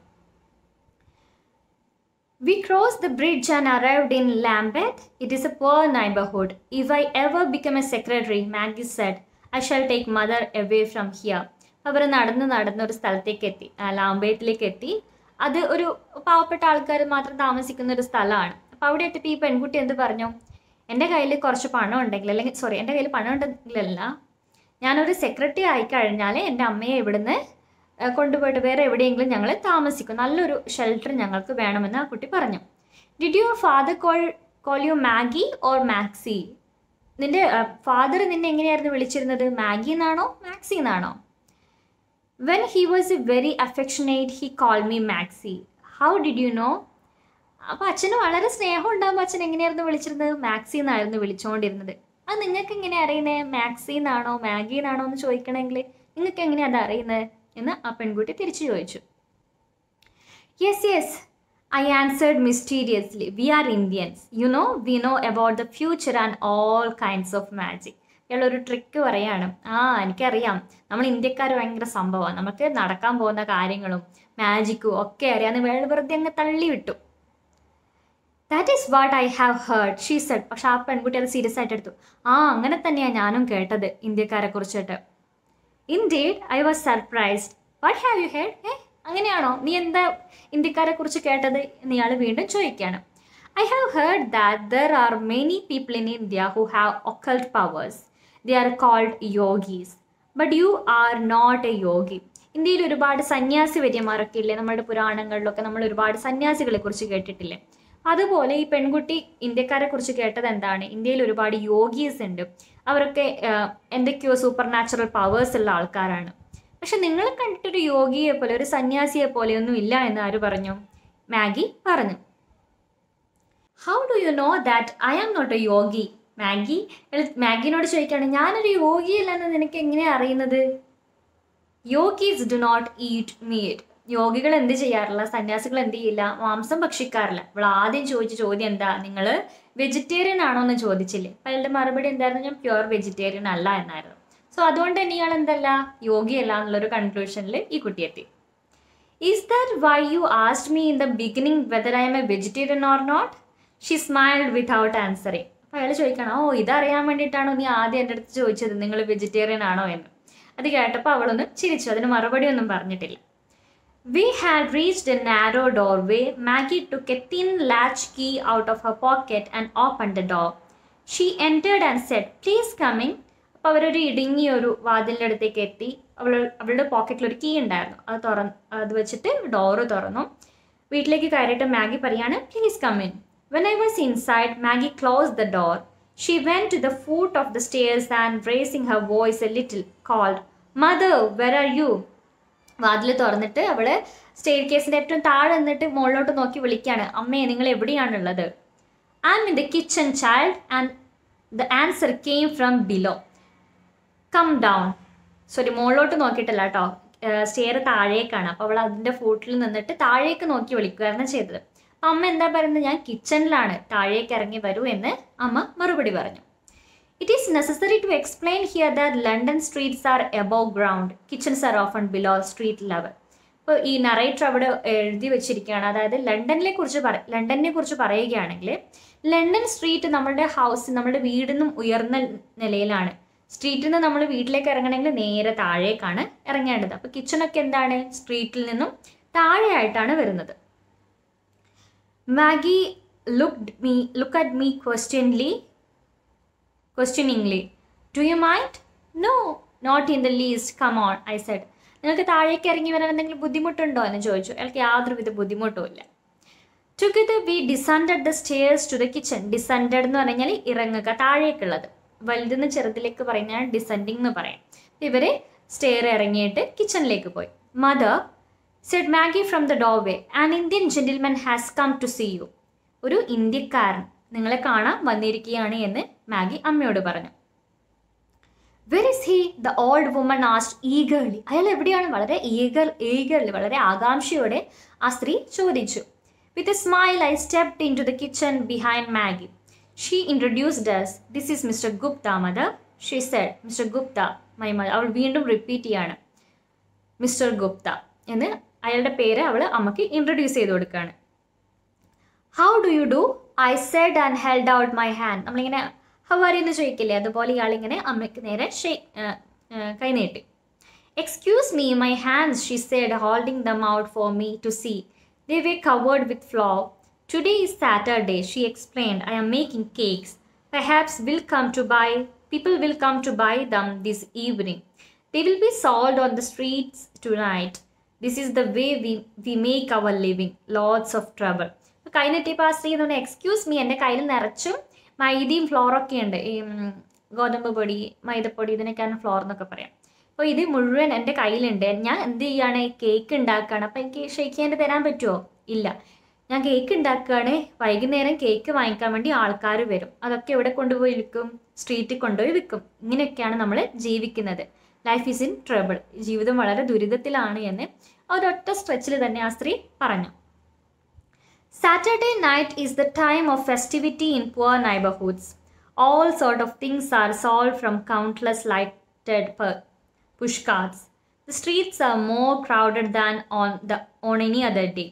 We crossed the bridge and arrived in Lambeth. It is a poor neighborhood. If I ever become a secretary, Maggie said, I shall take mother away from here. അവർ നടന്നൊരു സ്ഥലത്തേക്ക് എത്തി, ലാംബേത്തിലേക്ക് എത്തി. അത് ഒരു പാവപ്പെട്ട ആൾക്കാർ മാത്രം താമസിക്കുന്ന ഒരു സ്ഥലമാണ്. അപ്പോൾ അവിടെ എത്തിയിട്ട് ഈ പെൺകുട്ടി എന്ത് പറഞ്ഞു? എൻ്റെ കയ്യിൽ കുറച്ച് പണം ഉണ്ടെങ്കിൽ, അല്ലെങ്കിൽ എൻ്റെ കയ്യിൽ പണം ഉണ്ടെങ്കിലല്ല, ഞാനൊരു സെക്രട്ടറി ആയിക്കഴിഞ്ഞാൽ എൻ്റെ അമ്മയെ ഇവിടുന്ന് കൊണ്ടുപോയിട്ട് വേറെ എവിടെയെങ്കിലും ഞങ്ങൾ താമസിക്കും. നല്ലൊരു ഷെൽട്ടർ ഞങ്ങൾക്ക് വേണമെന്ന് ആ കുട്ടി പറഞ്ഞു. Did your father call you Maggi or maxi? നിൻ്റെ ഫാദർ നിന്നെ എങ്ങനെയായിരുന്നു വിളിച്ചിരുന്നത്? മാഗി എന്നാണോ മാക്സി എന്നാണോ? When he was very affectionate he call me maxi. How did you know? അപ്പോൾ അച്ഛന് വളരെ സ്നേഹം ഉണ്ടാകുമ്പോൾ അച്ഛൻ എങ്ങനെയായിരുന്നു വിളിച്ചിരുന്നത്? മാക്സി എന്നായിരുന്നു വിളിച്ചുകൊണ്ടിരുന്നത്. അത് നിങ്ങൾക്ക് എങ്ങനെ അറിയുന്നത്? മാക്സി എന്നാണോ മാഗി എന്നാണോ എന്ന് ചോദിക്കണമെങ്കിൽ നിങ്ങൾക്ക് എങ്ങനെയാണ് അത് അറിയുന്നത് എന്ന് ആ പെൺകുട്ടി തിരിച്ചു ചോദിച്ചു. Yes I answered mysteriously. We are Indians. We know about the future and all kinds of magic. ഇയാളൊരു ട്രിക്ക് പറയാണ്. എനിക്കറിയാം, നമ്മൾ ഇന്ത്യക്കാർ ഭയങ്കര സംഭവമാണ്, നമുക്ക് നടക്കാൻ പോകുന്ന കാര്യങ്ങളും മാജിക്കും ഒക്കെ അറിയാമെന്ന് വെറുതെ അങ്ങ് തള്ളി വിട്ടു. That is what I have heard she said. പക്ഷെ ആ പെൺകുട്ടി അത് സീരിയസ് ആയിട്ട് എടുത്തു. അങ്ങനെ തന്നെയാണ് ഞാനും കേട്ടത് ഇന്ത്യക്കാരെ കുറിച്ചിട്ട്. Indeed I was surprised. What have you heard? അങ്ങനെയാണോ? നീ എന്താ ഇന്ത്യക്കാരെ കുറിച്ച് കേട്ടത് എന്ന് ഇയാൾ വീണ്ടും ചോദിക്കുകയാണ്. I have heard that there are many people in India who have occult powers. They are called yogis. But you are not a yogi. ഇന്ത്യയിൽ ഒരുപാട് സന്യാസി വര്യന്മാരൊക്കെ ഇല്ലേ? നമ്മുടെ പുരാണങ്ങളിലൊക്കെ നമ്മൾ ഒരുപാട് സന്യാസികളെ കുറിച്ച് കേട്ടിട്ടില്ലേ? അതുപോലെ ഈ പെൺകുട്ടി ഇന്ത്യക്കാരെ കുറിച്ച് കേട്ടത് എന്താണ്? ഇന്ത്യയിൽ ഒരുപാട് യോഗീസ് ഉണ്ട്. അവരൊക്കെ എന്തൊക്കെയോ സൂപ്പർ നാച്ചുറൽ പവേഴ്സ് ഉള്ള ആൾക്കാരാണ്. പക്ഷെ നിങ്ങൾ കണ്ടിട്ടൊരു യോഗിയെ പോലെ, ഒരു സന്യാസിയെ പോലെയൊന്നും ഇല്ല എന്ന് ആര് പറഞ്ഞു? മാഗി പറഞ്ഞു. How do you know that I am not a yogi? മാഗിനോട് ചോദിക്കുകയാണ്, ഞാനൊരു യോഗിയല്ലെന്ന് നിനക്ക് എങ്ങനെയാണ് അറിയുന്നത്? Yogis do not eat meat. യോഗികൾ എന്ത് ചെയ്യാറില്ല? സന്യാസികൾ എന്ത് ചെയ്യില്ല? മാംസം ഭക്ഷിക്കാറില്ല. അവൾ ആദ്യം ചോദിച്ച ചോദ്യം എന്താ? നിങ്ങൾ വെജിറ്റേറിയൻ ആണോ എന്ന് ചോദിച്ചില്ലേ? അപ്പം അയാളുടെ മറുപടി എന്തായിരുന്നു? ഞാൻ പ്യുവർ വെജിറ്റേറിയൻ അല്ല എന്നായിരുന്നു. സോ അതുകൊണ്ട് തന്നെ ഇയാൾ എന്തല്ല? യോഗിയല്ല എന്നുള്ളൊരു കൺക്ലൂഷനിൽ ഈ കുട്ടി എത്തി. Is that why you asked me in the beginning whether I'm a vegetarian or not? She smiled without answering. അപ്പോൾ അയാൾ ചോദിക്കണം, ഇതറിയാൻ വേണ്ടിയിട്ടാണോ നീ ആദ്യം എൻ്റെ അടുത്ത് ചോദിച്ചത് നിങ്ങൾ വെജിറ്റേറിയൻ ആണോ എന്ന്? അത് കേട്ടപ്പോൾ അവളൊന്ന് ചിരിച്ചു. അതിന് മറുപടി ഒന്നും പറഞ്ഞിട്ടില്ല. We had reached a narrow doorway. Maggie took a thin latch key out of her pocket and opened the door. She entered and said, "Please come in." അപ്പോൾ അവരൊരു ഇടുങ്ങിയൊരു വാതിലിൻ്റെ അടുത്തേക്ക് എത്തി. അവളുടെ പോക്കറ്റിലൊരു കീ ഉണ്ടായിരുന്നു. അത് വെച്ചിട്ട് ഡോറ് തുറന്നു. വീട്ടിലേക്ക് കയറിയിട്ട് മാഗി പറയാണ്, please come in. When I was inside, Maggie close the door. She went to the foot of the stairs and raising her voice a little called, mother where are you? വാതിൽ തുറന്നിട്ട് അവൾ stair കേസിൻ്റെ ഏറ്റവും താഴെ നിന്നിട്ട് മുകളിലോട്ട് നോക്കി വിളിക്കുകയാണ്, അമ്മേ നിങ്ങൾ എവിടെയാണുള്ളത്? I am in the kitchen child and the answer came from below. Come down. Sorry, മുകളിലോട്ട് നോക്കിയിട്ടല്ല കേട്ടോ, സ്റ്റെയർ താഴേക്കാണ്. അപ്പോൾ അവൾ അതിൻ്റെ ഫൂട്ടിൽ നിന്നിട്ട് താഴേക്ക് നോക്കി വിളിക്കുകയായിരുന്നു ചെയ്തത്. അപ്പം അമ്മ എന്താ പറയുന്നത്, ഞാൻ കിച്ചണിലാണ്, താഴേക്ക് ഇറങ്ങി വരൂ എന്ന് അമ്മ മറുപടി പറഞ്ഞു. It is necessary to explain here that London streets are above ground, kitchens are often below street level. ഇപ്പോൾ ഈ നറേറ്റർ അവിടെ എഴുതി വെച്ചിരിക്കുകയാണ്, അതായത് ലണ്ടനെ കുറിച്ച് പറയുകയാണെങ്കിൽ ലണ്ടൻ സ്ട്രീറ്റ് നമ്മളുടെ നമ്മുടെ വീടിൽ നിന്നും ഉയർന്ന നിലയിലാണ്. സ്ട്രീറ്റിൽ നിന്ന് നമ്മൾ വീട്ടിലേക്ക് ഇറങ്ങണമെങ്കിൽ നേരെ താഴേക്കാണ് ഇറങ്ങേണ്ടത്. അപ്പോൾ കിച്ചണൊക്കെ എന്താണ്, സ്ട്രീറ്റിൽ നിന്നും താഴെയായിട്ടാണ് വരുന്നത്. Maggi look at me questioningly. Do you mind? No, not in the least. Come on, I said. നിങ്ങൾക്ക് താഴേക്ക് ഇറങ്ങി വരാൻ എന്തെങ്കിലും ബുദ്ധിമുട്ടുണ്ടോ എന്ന് ചോദിച്ചു. അയാൾക്ക് യാതൊരുവിധ ബുദ്ധിമുട്ടും ഇല്ല. Together we descended the stairs to the kitchen. Descended എന്ന് പറഞ്ഞാൽ ഇറങ്ങുക, താഴേക്കുള്ളത്. വലുതെന്ന് ചെറുതിലേക്ക് പറയുന്നതാണ് ഡിസെൻഡിങ് എന്ന് പറയാം. ഇവർ സ്റ്റെയർ ഇറങ്ങിയിട്ട് കിച്ചണിലേക്ക് പോയി. Mother said Maggie from the doorway, an Indian gentleman has come to see you. ഒരു ഇന്ത്യക്കാരൻ നിങ്ങളെ കാണാൻ വന്നിരിക്കുകയാണ് എന്ന് മാഗി അമ്മയോട് പറഞ്ഞു. Where is he? The old woman asked eagerly. അയാൾ എവിടെയാണ്? വളരെ eagerly, വളരെ ആകാംക്ഷയോടെ ആ സ്ത്രീ ചോദിച്ചു. With a smile, I stepped into the kitchen behind Maggie. She introduced us. This is Mr. Gupta, mother, she said. Mr. Gupta, my mother. അവൾ വീണ്ടും റിപ്പീറ്റ് ചെയ്യാണ്, മിസ്റ്റർ ഗുപ്ത എന്ന് അയാളുടെ പേര് അവൾ അമ്മയ്ക്ക് ഇൻട്രൊഡ്യൂസ് ചെയ്ത് കൊടുക്കുകയാണ്. How do you do? I said and held out my hand. നമ്മളിങ്ങനെ ഹൗ ആർ യു എന്ന് ചോദിക്കില്ലേ, അതുപോലെ ഇയാളിങ്ങനെ അമ്മയ്ക്ക് നേരെ കൈനീട്ടി. Excuse me, my hands, she said, holding them out for me to see. They were covered with flour. Today is Saturday, she explained. I am making cakes. Perhaps people will come to buy them this evening. They will be sold on the streets tonight. This is the way we make our living. Lots of trouble. കൈനെട്ടിപ്പോൾ ആ സ്ത്രീ എന്നുകൊണ്ട് excuse me, എൻ്റെ കയ്യിൽ നിറച്ചും മൈദയും ഫ്ലോറൊക്കെ ഉണ്ട്. ഈ ഗോതമ്പ് പൊടി, മൈദപ്പൊടി, ഇതിനൊക്കെയാണ് ഫ്ലോർ എന്നൊക്കെ പറയാം. അപ്പോൾ ഇത് മുഴുവൻ എൻ്റെ കയ്യിലുണ്ട്. ഞാൻ എന്ത് ചെയ്യുകയാണ്, കേക്ക് ഉണ്ടാക്കുകയാണ്. അപ്പോൾ എനിക്ക് ഷെയ്ക്ക് ചെയ്യാൻ തരാൻ പറ്റുമോ? ഇല്ല, ഞാൻ കേക്ക് ഉണ്ടാക്കുകയാണ്. വൈകുന്നേരം കേക്ക് വാങ്ങിക്കാൻ വേണ്ടി ആൾക്കാർ വരും. അതൊക്കെ എവിടെ കൊണ്ടുപോയി വിൽക്കും? സ്ട്രീറ്റിൽ കൊണ്ടുപോയി വിൽക്കും. ഇങ്ങനെയൊക്കെയാണ് നമ്മൾ ജീവിക്കുന്നത്. Life is in trouble. ജീവിതം വളരെ ദുരിതത്തിലാണ് എന്ന് ഒരൊറ്റ സ്ട്രെച്ചിൽ തന്നെ ആ സ്ത്രീ പറഞ്ഞു. Saturday night is the time of festivity in poor neighborhoods. All sort of things are sold from countless lighted pushcarts. The streets are more crowded than on any other day.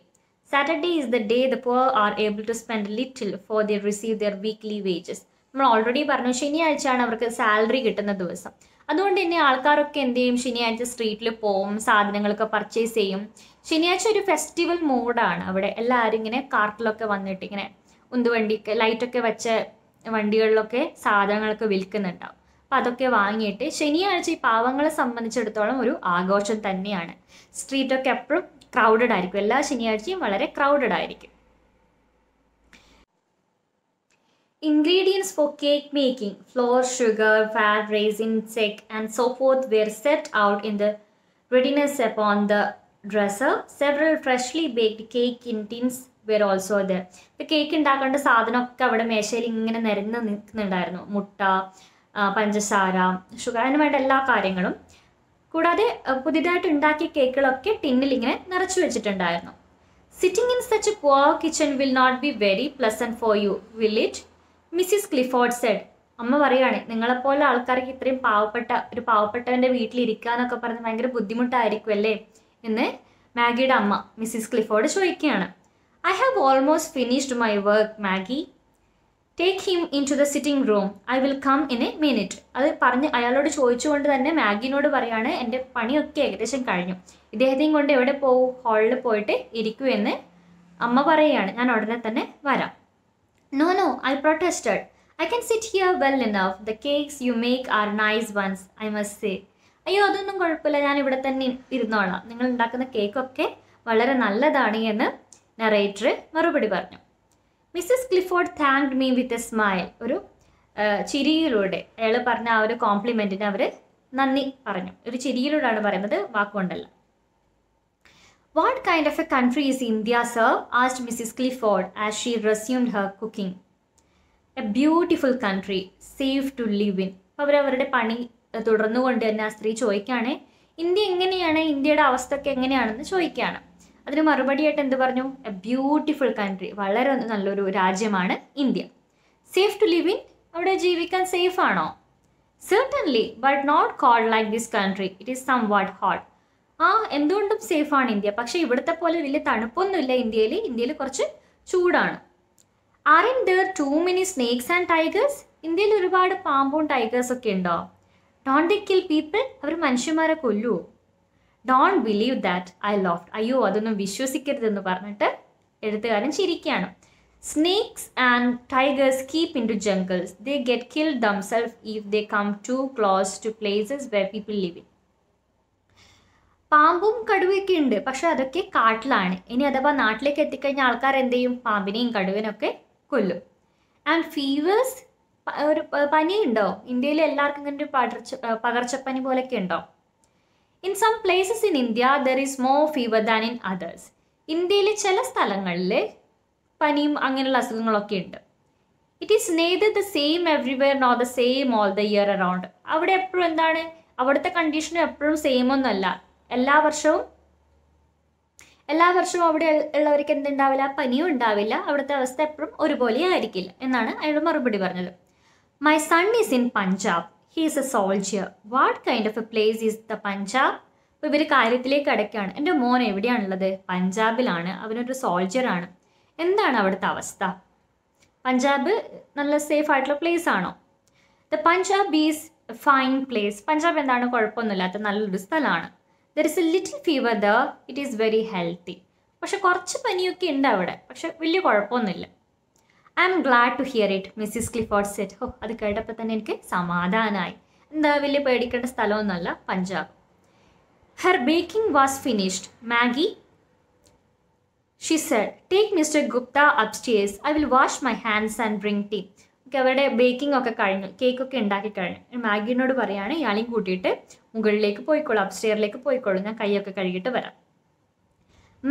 Saturday is the day the poor are able to spend little for they receive their weekly wages. നമ്മൾ already പറഞ്ഞു, ശനിയാഴ്ചയാണ് അവർക്ക് salary കിട്ടുന്ന ദിവസം. അതുകൊണ്ട് തന്നെ ആൾക്കാരൊക്കെ എന്ത് ചെയ്യും, ശനിയാഴ്ച സ്ട്രീറ്റിൽ പോവും, സാധനങ്ങളൊക്കെ പർച്ചേസ് ചെയ്യും. ശനിയാഴ്ച ഒരു ഫെസ്റ്റിവൽ മൂഡാണ് അവിടെ. എല്ലാവരും ഇങ്ങനെ കാർട്ടിലൊക്കെ വന്നിട്ട് ഇങ്ങനെ ഉന്തുവണ്ടിക്ക് ലൈറ്റൊക്കെ വെച്ച വണ്ടികളിലൊക്കെ സാധനങ്ങളൊക്കെ വിൽക്കുന്നുണ്ടാവും. അപ്പം അതൊക്കെ വാങ്ങിയിട്ട് ശനിയാഴ്ച ഈ പാവങ്ങളെ സംബന്ധിച്ചിടത്തോളം ഒരു ആഘോഷം തന്നെയാണ്. സ്ട്രീറ്റൊക്കെ എപ്പോഴും ക്രൗഡഡ് ആയിരിക്കും. എല്ലാ ശനിയാഴ്ചയും വളരെ ക്രൗഡഡ് ആയിരിക്കും. Ingredients for cake making, flour, sugar, fat, raisins, egg, and so forth were set out in the readiness upon the dresser. Several freshly baked cake in tins were also there. The cake ഉണ്ടാക്കേണ്ട സാധനമൊക്കെ അവിടെ മേശയിൽ ഇങ്ങനെ നിരന്ന് നിൽക്കുന്നുണ്ടായിരുന്നു. മുട്ട, പഞ്ചസാര, sugar, അതിന് വേണ്ട എല്ലാ കാര്യങ്ങളും. കൂടാതെ പുതിയതായിട്ട് ഉണ്ടാക്കിയ കേക്കുകളൊക്കെ ടിന്നിൽ ഇങ്ങനെ നിറച്ചു വെച്ചിട്ടുണ്ടായിരുന്നു. Sitting in such a poor kitchen will not be very pleasant for you, will it? Mrs. Clifford said. അമ്മ പറയുകയാണ്, നിങ്ങളെപ്പോലെ ആൾക്കാർക്ക് ഇത്രയും പാവപ്പെട്ടവൻ്റെ വീട്ടിലിരിക്കുക എന്നൊക്കെ പറഞ്ഞ് ഭയങ്കര ബുദ്ധിമുട്ടായിരിക്കും അല്ലേ എന്ന് മാഗിയുടെ അമ്മ മിസ്സിസ് ക്ലിഫോർഡ് ചോദിക്കുകയാണ്. I have almost finished my work, Maggie. Take him into the sitting room. I will come in a minute. അത് പറഞ്ഞ് അയാളോട് ചോദിച്ചുകൊണ്ട് തന്നെ മാഗിനോട് പറയാണ്, എൻ്റെ പണിയൊക്കെ ഏകദേശം കഴിഞ്ഞു, ഇദ്ദേഹത്തെയും കൊണ്ട് എവിടെ പോവും, ഹാളിൽ പോയിട്ട് ഇരിക്കൂ എന്ന് അമ്മ പറയുകയാണ്. ഞാൻ ഉടനെ തന്നെ വരാം. No, I protested. I can sit here well enough. The cakes you make are nice ones, I must say. അയ്യോ അതൊന്നും കുഴപ്പമില്ല, ഞാൻ ഇവിടെ തന്നെ ഇരുന്നോളാം, നിങ്ങൾ ഉണ്ടാക്കുന്ന കേക്കൊക്കെ വളരെ നല്ലതാണ് എന്ന് നറേറ്റർ മറുപടി പറഞ്ഞു. Mrs Clifford thanked me with a smile. ഒരു ചിരിയിലൂടെ അയാൾ പറഞ്ഞ ആ ഒരു കോംപ്ലിമെൻറ്റിന് അവർ നന്ദി പറഞ്ഞു. ഒരു ചിരിയിലൂടെയാണ് പറയുന്നത്, വാക്കുകൊണ്ടല്ല. What kind of a country is India sir? Asked Mrs Clifford as she resumed her cooking. A beautiful country, safe to live in. അപ്പോൾ അവരവരുടെ പണി തുടർന്നുകൊണ്ട് തന്നെ ആ സ്ത്രീ ചോദിക്കുകയാണ്, ഇന്ത്യ എങ്ങനെയാണ്, ഇന്ത്യയുടെ അവസ്ഥ ഒക്കെ എങ്ങനെയാണെന്ന് ചോദിക്കുകയാണ്. അതിന് മറുപടിയായിട്ട് എന്ത് പറഞ്ഞു? എ ബ്യൂട്ടിഫുൾ കൺട്രി, വളരെ നല്ലൊരു രാജ്യമാണ് India. Safe to live in, അവിടെ ജീവിക്കാൻ സേഫ് ആണോ? Certainly, but not cold like this country, it is somewhat hot. എന്തുകൊണ്ടും സേഫാണ് ഇന്ത്യ, പക്ഷേ ഇവിടുത്തെ പോലെ വലിയ തണുപ്പൊന്നുമില്ല ഇന്ത്യയിൽ. ഇന്ത്യയിൽ കുറച്ച് ചൂടാണ്. Aren't there too many snakes and tigers? ഇന്ത്യയിൽ ഒരുപാട് പാമ്പും ടൈഗേഴ്സ് ഒക്കെ ഉണ്ടോ? Don't they kill people? അവർ മനുഷ്യന്മാരെ കൊല്ലുവോ? Don't believe that, I laughed. അയ്യോ അതൊന്നും വിശ്വസിക്കരുതെന്ന് പറഞ്ഞിട്ട് എഴുത്തുകാരൻ ചിരിക്കുകയാണ്. Snakes and tigers keep into jungles. They get killed themselves if they come too close to places where people live in. പാമ്പും കടുവയൊക്കെ ഉണ്ട്, പക്ഷെ അതൊക്കെ കാട്ടിലാണ്. ഇനി അഥവാ നാട്ടിലേക്ക് എത്തിക്കഴിഞ്ഞാൽ ആൾക്കാർ എന്ത് ചെയ്യും? പാമ്പിനെയും കടുവനൊക്കെ കൊല്ലും. ആൻഡ് ഫീവേഴ്സ്, ഒരു പനിയുണ്ടോ? ഇന്ത്യയിൽ എല്ലാവർക്കും ഇങ്ങനെ ഒരു പകർച്ചപ്പനി പോലെയൊക്കെ ഉണ്ടോ? In some places in India there is more fever than in others. ഇന്ത്യയിലെ ചില സ്ഥലങ്ങളിൽ പനിയും അങ്ങനെയുള്ള അസുഖങ്ങളൊക്കെ ഉണ്ട്. It is neither the same everywhere nor the same all the year around. അവിടെ എപ്പോഴും എന്താണ്, അവിടുത്തെ കണ്ടീഷനും എപ്പോഴും സെയിം ഒന്നുമല്ല. എല്ലാ വർഷവും അവിടെ ഉള്ളവർക്ക് എന്തുണ്ടാവില്ല? പനിയും ഉണ്ടാവില്ല. അവിടുത്തെ അവസ്ഥ എപ്പോഴും ഒരുപോലെ ആയിരിക്കില്ല എന്നാണ് അയാൾ മറുപടി പറഞ്ഞത്. My son is in Punjab, he is A soldier. What kind of A place is the Punjab? അപ്പോൾ ഇവർ കാര്യത്തിലേക്ക് അടയ്ക്കുകയാണ്. എൻ്റെ മോൻ എവിടെയാണുള്ളത്? പഞ്ചാബിലാണ്, അവനൊരു സോൾജിയറാണ്. എന്താണ് അവിടുത്തെ അവസ്ഥ? പഞ്ചാബ് നല്ല സേഫ് ആയിട്ടുള്ള പ്ലേസ് ആണോ? The Punjab is a fine place. Punjab എന്താണ്? കുഴപ്പമൊന്നുമില്ലാത്ത നല്ലൊരു സ്ഥലമാണ്. There is a little fever though, it is very healthy. പക്ഷെ കുറച്ച് പനിയൊക്കെ ഉണ്ട് അവിടെ, പക്ഷെ വലിയ കുഴപ്പമൊന്നുമില്ല. I am glad to hear it, Mrs Clifford said. അത് കേട്ടപ്പോൾ തന്നെ എനിക്ക് സമാധാനമായി. എന്താ, വലിയ പേടിക്കേണ്ട സ്ഥലമൊന്നുമല്ല Punjab. Her baking was finished. Maggie, she said, take Mr Gupta upstairs, I will wash my hands and bring tea. അവരുടെ ബേക്കിംഗ് ഒക്കെ കഴിഞ്ഞു, കേക്കൊക്കെ ഉണ്ടാക്കി കഴിഞ്ഞു. മാഗിനോട് പറയാണ്, ഇയാളെയും കൂട്ടിയിട്ട് മുകളിലേക്ക് പോയിക്കോളൂ, അപ്സ്റ്റെയറിലേക്ക് പോയിക്കോളൂ, ഞാൻ കൈയൊക്കെ കഴുകിയിട്ട് വരാം.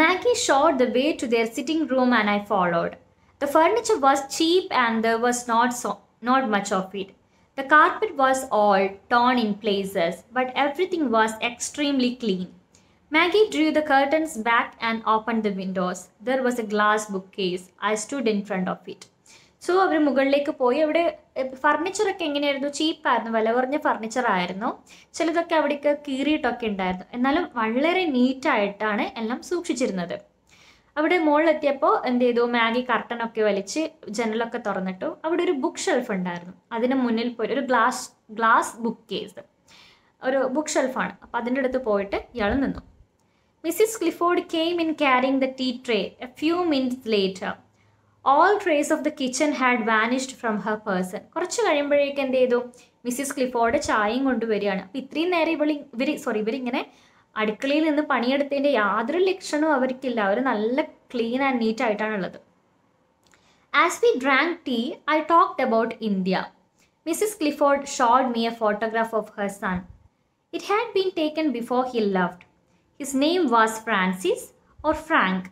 Maggie showed the way to their sitting room and I followed. The furniture was cheap and there was not much of it. The carpet was all torn in places, but everything was extremely clean. Maggie drew the curtains back and opened the windows. There was a glass bookcase. I stood in front of it. So അവർ മുകളിലേക്ക് പോയി. അവിടെ ഫർണിച്ചറൊക്കെ എങ്ങനെയായിരുന്നു? ചീപ്പായിരുന്നു, വില കുറഞ്ഞ furniture ആയിരുന്നു. ചിലതൊക്കെ അവിടേക്ക് കീറിയിട്ടൊക്കെ ഉണ്ടായിരുന്നു. എന്നാലും വളരെ നീറ്റായിട്ടാണ് എല്ലാം സൂക്ഷിച്ചിരുന്നത്. അവിടെ മുകളിലെത്തിയപ്പോൾ എന്ത് ചെയ്തു? മാഗി കർട്ടനൊക്കെ വലിച്ച് ജനലൊക്കെ തുറന്നിട്ടു. അവിടെ ഒരു ബുക്ക് ഷെൽഫ് ഉണ്ടായിരുന്നു. അതിന് മുന്നിൽ പോയി ഒരു ഗ്ലാസ് ബുക്ക് കേസ്, ഒരു ബുക്ക് ഷെൽഫാണ്. അപ്പോൾ അതിൻ്റെ അടുത്ത് പോയിട്ട് ഇയാൾ നിന്നു. Mrs Clifford came in carrying the tea tray a few minutes later. All traces of the kitchen had vanished from her person. കുറച്ച് കഴിയുമ്പോഴേക്ക് എന്ത് ചെയ്തു? മിസ്സിസ് ക്ലിഫോർഡ് ചായയും കൊണ്ടുവരികയാണ്. അപ്പോൾ ഇത്രയും നേരം ഇവരിങ്ങനെ അടുക്കളയിൽ നിന്ന് പണിയെടുത്തതിൻ്റെ യാതൊരു ലക്ഷണവും അവർക്കില്ല. അവർ നല്ല ക്ലീൻ ആൻഡ് നീറ്റ് ആയിട്ടാണുള്ളത്. As we drank tea I talked about India. Mrs Clifford showed me a photograph of her son. It had been taken before he loved. His name was Francis or Frank.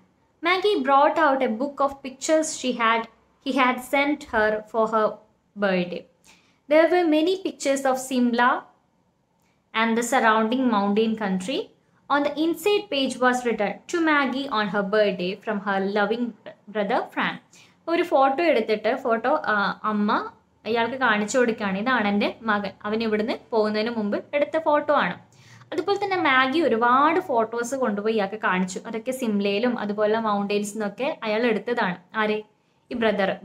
Maggie brought out a book of pictures he had sent her for her birthday. There were many pictures of Simla and the surrounding mountain country. On the inside page was written, "To Maggie on her birthday from her loving brother Frank." ഒരു photo എടുത്തിട്ട് അമ്മ അയാൾക്ക് കാണിച്ചു കൊടുക്കുകയാണ്. ഇതാണ് എൻ്റെ മകൻ, അവൻ ഇവിടുന്ന് പോകുന്നതിന് മുമ്പ് എടുത്ത ഫോട്ടോ ആണ്. അതുപോലെ തന്നെ മാഗി ഒരുപാട് ഫോട്ടോസ് കൊണ്ടുപോയി ഇയാൾക്ക് കാണിച്ചു. അതൊക്കെ സിംലയിലും അതുപോലെ മൗണ്ടെയിൻസിന്നൊക്കെ അയാൾ എടുത്തതാണ്. ആര്? ഈ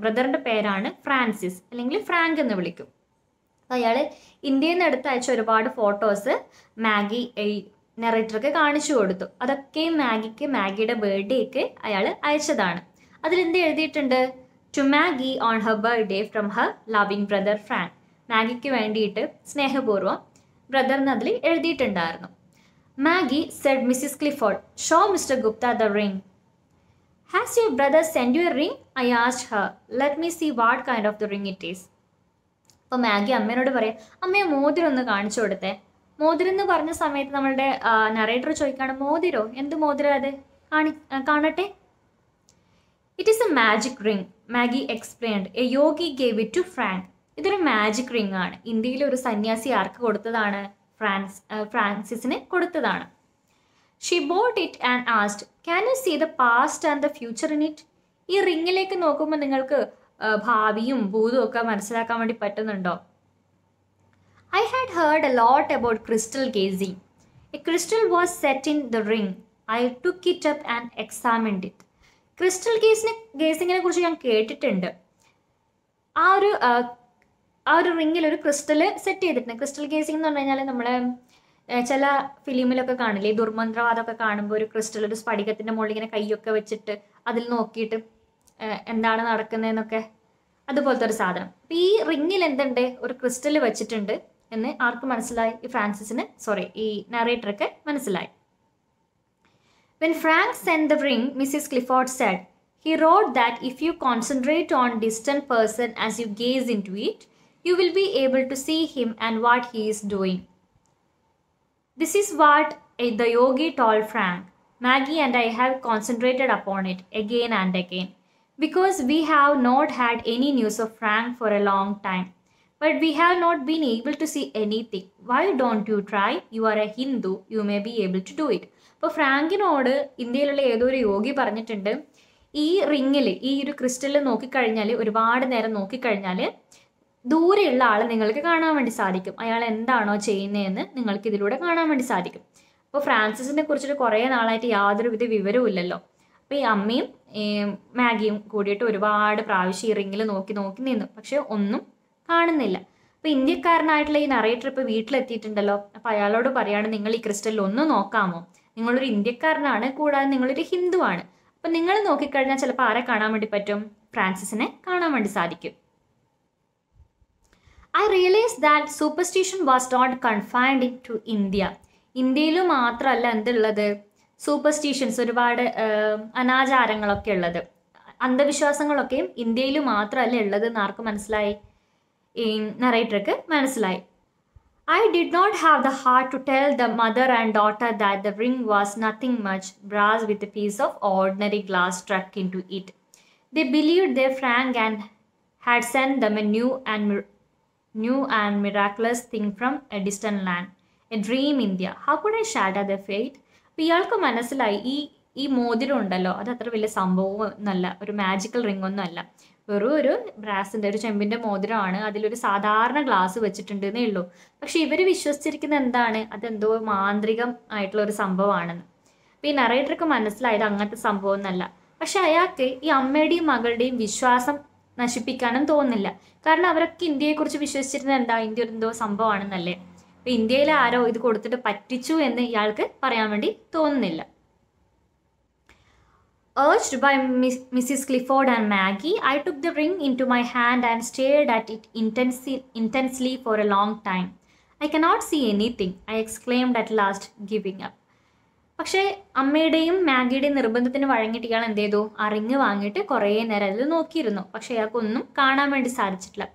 ബ്രദറിൻ്റെ പേരാണ് ഫ്രാൻസിസ്, അല്ലെങ്കിൽ ഫ്രാങ്ക് എന്ന് വിളിക്കും. അപ്പോൾ അയാൾ ഇന്ത്യയിൽ നിന്ന് എടുത്ത് അയച്ച ഒരുപാട് ഫോട്ടോസ് മാഗി ഈ നെറേറ്റർക്ക് കാണിച്ചു കൊടുത്തു. അതൊക്കെ മാഗിയുടെ ബർത്ത്ഡേക്ക് അയാൾ അയച്ചതാണ്. അതിലെന്ത് എഴുതിയിട്ടുണ്ട്? to Maggie on her birthday from her loving brother Frank. മാഗിക്ക് വേണ്ടിയിട്ട് സ്നേഹപൂർവ്വം ബ്രദറിന് അതിൽ എഴുതിയിട്ടുണ്ടായിരുന്നു. Maggie said Mrs. Clifford, show Mr. Gupta the ring. Has your brother sent you a ring? I asked her. Let me see what kind of the ring it is. അപ്പോൾ Maggi അമ്മേനോട് പറയാം, അമ്മയെ മോതിരം ഒന്ന് കാണിച്ചു കൊടുത്തേ. മോതിരം എന്ന് പറഞ്ഞ സമയത്ത് നമ്മളുടെ നറേറ്റർ ചോദിക്കുകയാണ്, മോതിരോ, എന്ത് മോതിരം അത്, കാണട്ടെ. It is a magic ring, Maggie explained. A yogi gave it to Frank. ഇതൊരു മാജിക് റിംഗ് ആണ്. ഇന്ത്യയിലെ ഒരു സന്യാസി ആർക്ക് കൊടുത്തതാണ്? ഫ്രാൻസിസിന് കൊടുത്തതാണ്. She bought it and asked, can you see the past and the future in it? ഈ റിങ്ങിലേക്ക് നോക്കുമ്പോൾ നിങ്ങൾക്ക് ഭാവിയും ഭൂതവും ഒക്കെ മനസ്സിലാക്കാൻ വേണ്ടി പറ്റുന്നുണ്ടോ? I had heard a lot about crystal gazing. A crystal was set in the ring. I took it up and examined it. Crystal ഗേസിങ്ങിനെ കുറിച്ച് ഞാൻ കേട്ടിട്ടുണ്ട്. ആ ഒരു റിങ്ങിൽ ഒരു ക്രിസ്റ്റൽ സെറ്റ് ചെയ്തിട്ടുണ്ട്. ക്രിസ്റ്റൽ ഗേസിംഗ് എന്ന് പറഞ്ഞു കഴിഞ്ഞാൽ നമ്മളെ ചില ഫിലിമിലൊക്കെ കാണില്ലേ, ദുർമന്ത്രവാദമൊക്കെ കാണുമ്പോൾ ഒരു ക്രിസ്റ്റൽ, ഒരു സ്ഫടികത്തിൻ്റെ മുകളിൽ ഇങ്ങനെ കൈയൊക്കെ വെച്ചിട്ട് അതിൽ നോക്കിയിട്ട് എന്താണ് നടക്കുന്നതെന്നൊക്കെ, അതുപോലത്തെ ഒരു സാധനം. അപ്പം ഈ റിങ്ങിൽ എന്തുണ്ട്? ഒരു ക്രിസ്റ്റൽ വെച്ചിട്ടുണ്ട് എന്ന് ആർക്ക് മനസ്സിലായി? ഈ നറേറ്റർക്ക് മനസ്സിലായി. When Frank sent the ring, Mrs. Clifford said, he wrote that if you concentrate on distant person as you gaze into it, you will be able to see him and what he is doing. This is what the yogi told Frank. Maggie and I have concentrated upon it again and again, because we have not had any news of Frank for a long time. But we have not been able to see anything. Why don't you try? You are a Hindu. You may be able to do it. അപ്പോൾ ഫ്രാങ്കിനോട് ഇന്ത്യയിലുള്ള ഏതോ ഒരു യോഗി പറഞ്ഞിട്ടുണ്ട്, ഈ റിങ്ങിൽ, ഈ ഒരു ക്രിസ്റ്റലിൽ നോക്കിക്കഴിഞ്ഞാൽ, ഒരുപാട് നേരം നോക്കിക്കഴിഞ്ഞാൽ ദൂരെയുള്ള ആളെ നിങ്ങൾക്ക് കാണാൻ വേണ്ടി സാധിക്കും. അയാൾ എന്താണോ ചെയ്യുന്നതെന്ന് നിങ്ങൾക്ക് ഇതിലൂടെ കാണാൻ വേണ്ടി സാധിക്കും. അപ്പോൾ ഫ്രാൻസിസിനെ കുറിച്ചിട്ട് കുറേ നാളായിട്ട് യാതൊരുവിധ വിവരവും ഇല്ലല്ലോ. അപ്പോൾ ഈ അമ്മയും മാഗിയും കൂടിയിട്ട് ഒരുപാട് പ്രാവശ്യം ഈ റിങ്ങിൽ നോക്കി നിന്നു, പക്ഷെ ഒന്നും കാണുന്നില്ല. അപ്പോൾ ഇന്ത്യക്കാരനായിട്ടുള്ള ഈ നറേറ്റർ ഇപ്പോൾ വീട്ടിലെത്തിയിട്ടുണ്ടല്ലോ. അപ്പോൾ അയാളോട് പറയാണ്, നിങ്ങൾ ഈ ക്രിസ്റ്റലിൽ ഒന്ന് നോക്കാമോ? നിങ്ങളൊരു ഇന്ത്യക്കാരനാണ്, കൂടാതെ നിങ്ങളൊരു ഹിന്ദുവാണ്. അപ്പം നിങ്ങൾ നോക്കിക്കഴിഞ്ഞാൽ ചിലപ്പോൾ ആരെ കാണാൻ വേണ്ടി പറ്റും? ഫ്രാൻസിസിനെ കാണാൻ വേണ്ടി സാധിക്കും. I realized that superstition was not confined to India. ഇന്ത്യയിൽ മാത്രമല്ല എന്തുള്ളത്, സൂപ്പർസ്റ്റിഷൻസ്, ഒരുപാട് അനാചാരങ്ങളൊക്കെ ഉള്ളത്, അന്ധവിശ്വാസങ്ങളൊക്കെയും ഇന്ത്യയിൽ മാത്രമല്ല ഉള്ളത് എന്ന് ആർക്ക് മനസ്സിലായി? ഈ നറേറ്റർക്ക് മനസ്സിലായി. I did not have the heart to tell the mother and daughter that the ring was nothing much brass with a piece of ordinary glass struck into it. They believed their Frank and had sent them a new and miraculous thing from a distant land, a dream India. How could I shatter their fate? അപ്പോൾ ഇയാൾക്ക് മനസ്സിലായി, ഈ മോതിരം ഉണ്ടല്ലോ, അത് അത്ര വലിയ സംഭവം ഒന്നല്ല, ഒരു മാജിക്കൽ റിംഗ് ഒന്നും അല്ല, വെറും ഒരു ബ്രാസിൻ്റെ, ഒരു ചെമ്പിൻ്റെ മോതിരമാണ്, അതിലൊരു സാധാരണ ഗ്ലാസ് വെച്ചിട്ടുണ്ടെന്നേ ഉള്ളൂ. പക്ഷെ ഇവർ വിശ്വസിച്ചിരിക്കുന്ന എന്താണ്? അതെന്തോ മാന്ത്രികം ആയിട്ടുള്ള ഒരു സംഭവമാണെന്ന്. അപ്പോൾ ഈ നറേറ്റർക്ക് മനസ്സിലായത് അങ്ങനത്തെ സംഭവം ഒന്നല്ല. പക്ഷെ അയാൾക്ക് ഈ അമ്മയുടെയും മകളുടെയും വിശ്വാസം നശിപ്പിക്കാനും തോന്നുന്നില്ല. കാരണം അവരൊക്കെ ഇന്ത്യയെക്കുറിച്ച് വിശ്വസിച്ചിരുന്നത് എന്താ? ഇന്ത്യ ഒരു എന്തോ സംഭവമാണെന്നല്ലേ. അപ്പോൾ ഇന്ത്യയിലെ ആരോ ഇത് കൊടുത്തിട്ട് പറ്റിച്ചു എന്ന് ഇയാൾക്ക് പറയാൻ വേണ്ടി തോന്നുന്നില്ല. Urged by Mrs. Clifford and Maggie, I took the ring into my hand and stared at it intensely for a long time. I cannot see anything, I exclaimed at last, giving up. പക്ഷേ അമ്മയുടെയും മാഗിയുടെയും നിർബന്ധത്തിന് വഴങ്ങിയിട്ട് ഇയാൾ എന്ത് ചെയ്തു? ആ ring വാങ്ങിയിട്ട് കുറേ നേരം അതിൽ നോക്കിയിരുന്നു. പക്ഷേ അയാൾക്കൊന്നും കാണാൻ വേണ്ടി സാധിച്ചിട്ടില്ല.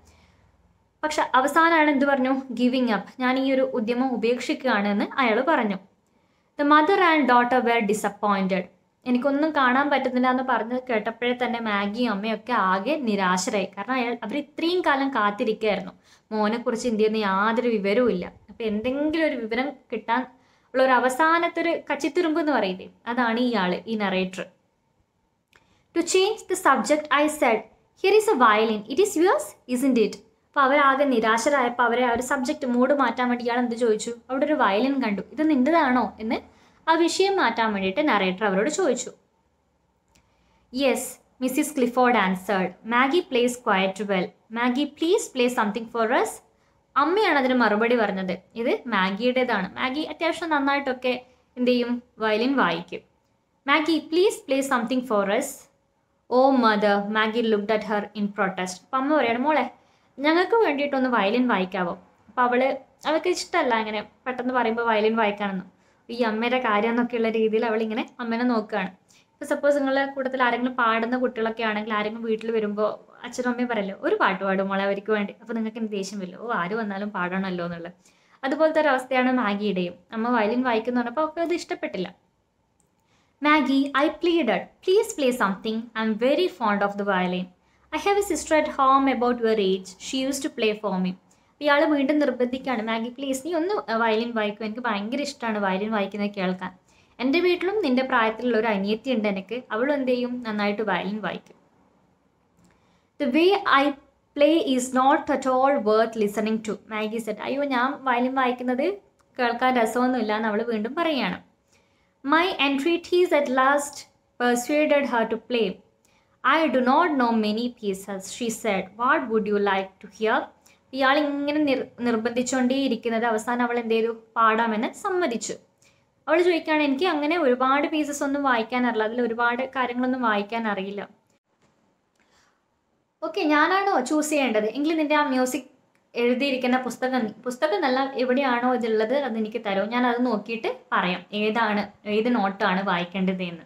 പക്ഷെ അവസാനമാണ് എന്ത് പറഞ്ഞു? ഗിവിങ് അപ്പ്, ഞാൻ ഈ ഒരു ഉദ്യമം ഉപേക്ഷിക്കുകയാണ് എന്ന് അയാൾ പറഞ്ഞു. The mother and daughter were disappointed. എനിക്കൊന്നും കാണാൻ പറ്റുന്നില്ല എന്ന് പറഞ്ഞ് കേട്ടപ്പോഴേ തന്നെ മാഗിയും അമ്മയൊക്കെ ആകെ നിരാശരായി. കാരണം അവർ ഇത്രയും കാലം കാത്തിരിക്കുകയായിരുന്നു. മോനെക്കുറിച്ച് ഇന്ത്യയിൽ നിന്ന് യാതൊരു വിവരവും ഇല്ല. അപ്പോൾ എന്തെങ്കിലും ഒരു വിവരം കിട്ടാൻ ഉള്ള ഒരു അവസാനത്തെ ഒരു കച്ചിത്തുരുമ്പ് എന്ന് പറയില്ലേ, അതാണ് ഈ narrator. To change the subject I said, here is a violin, it is yours isn't it? അപ്പോൾ അവരാകെ നിരാശരായപ്പോൾ അവരെ ആ ഒരു സബ്ജക്റ്റ് മൂഡ് മാറ്റാൻ വേണ്ടി ഇയാൾ എന്ത് ചോദിച്ചു? അവിടെ ഒരു വയലിൻ കണ്ടു, ഇത് നിൻ്റെതാണോ എന്ന് ആ വിഷയം മാറ്റാൻ വേണ്ടിയിട്ട് നറേറ്റർ അവരോട് ചോദിച്ചു. Yes, Mrs Clifford answered. Maggie plays quite well. Maggie please play something for us. അമ്മയാണ് അതിന് മറുപടി പറഞ്ഞത്. ഇത് മാഗിയുടേതാണ്. മാഗി അത്യാവശ്യം നന്നായിട്ടൊക്കെ എന്ത് ചെയ്യും? വയലിൻ വായിക്കും. Maggie please play something for us. Oh mother, Maggie looked at her in protest. അപ്പം അമ്മ പറയണം, മോളെ ഞങ്ങൾക്ക് വേണ്ടിയിട്ടൊന്ന് വയലിൻ വായിക്കാവോ? അപ്പം അവൾക്ക് ഇഷ്ടമല്ല ഇങ്ങനെ പെട്ടെന്ന് പറയുമ്പോൾ വയലിൻ വായിക്കാനൊന്നും. ഈ അമ്മയുടെ കാര്യം എന്നൊക്കെയുള്ള രീതിയിൽ അവളിങ്ങനെ അമ്മേനെ നോക്കുകയാണ്. ഇപ്പോൾ സപ്പോസ് നിങ്ങളുടെ കൂട്ടത്തിൽ ആരെങ്കിലും പാടുന്ന കുട്ടികളൊക്കെ ആണെങ്കിൽ ആരെങ്കിലും വീട്ടിൽ വരുമ്പോൾ അച്ഛനും അമ്മയും പറയല്ലോ, ഒരു പാട്ട് പാടും മോളെ അവർക്ക് വേണ്ടി. അപ്പോൾ നിങ്ങൾക്ക് എന്ത് ദേഷ്യം വരില്ല, ഓ ആര് വന്നാലും പാടണമല്ലോ എന്നുള്ളത്. അതുപോലത്തെ ഒരു അവസ്ഥയാണ് മാഗിയുടെയും. അമ്മ വയലിൻ വായിക്കുന്നു പറഞ്ഞപ്പോൾ അവൾക്ക് അത് ഇഷ്ടപ്പെട്ടില്ല. Maggie, I pleaded, please play something. I'm very fond of the violin. I have a sister at home about your age. She used to play for me. ഇയാൾ വീണ്ടും നിർബന്ധിക്കുകയാണ്, മാഗി പ്ലീസ് നീ ഒന്ന് വയലിൻ വായിക്കും, എനിക്ക് ഭയങ്കര ഇഷ്ടമാണ് വയലിൻ വായിക്കുന്നത് കേൾക്കാൻ. എൻ്റെ വീട്ടിലും നിൻ്റെ പ്രായത്തിലുള്ള ഒരു അനിയത്തി ഉണ്ട് എനിക്ക്, അവളും എന്ത് ചെയ്യും, നന്നായിട്ട് വയലിൻ വായിക്കും. The way I play is not at all worth listening to, Maggi said. അയ്യോ ഞാൻ വയലിൻ വായിക്കുന്നത് കേൾക്കാൻ രസമൊന്നുമില്ല എന്ന് അവൾ വീണ്ടും പറയുകയാണ്. My entreaties at last persuaded her to play. I do not know many pieces, she said. What would you like to hear? ഇയാൾ ഇങ്ങനെ നിർബന്ധിച്ചുകൊണ്ടേയിരിക്കുന്നത് അവസാനം അവൾ എന്ത് ചെയ്തു, പാടാമെന്ന് സമ്മതിച്ചു. അവൾ ചോദിക്കുകയാണ്, എനിക്ക് അങ്ങനെ ഒരുപാട് പീസസ് ഒന്നും വായിക്കാൻ അറിയില്ല, അതിൽ ഒരുപാട് കാര്യങ്ങളൊന്നും വായിക്കാൻ അറിയില്ല. ഓക്കെ, ഞാനാണോ ചൂസ് ചെയ്യേണ്ടത്? എങ്കിൽ നിൻ്റെ ആ മ്യൂസിക് എഴുതിയിരിക്കുന്ന പുസ്തകം നല്ല എവിടെയാണോ ഇതുള്ളത് അതെനിക്ക് തരുമോ, ഞാൻ അത് നോക്കിയിട്ട് പറയാം ഏത് നോട്ടാണ് വായിക്കേണ്ടത് എന്ന്.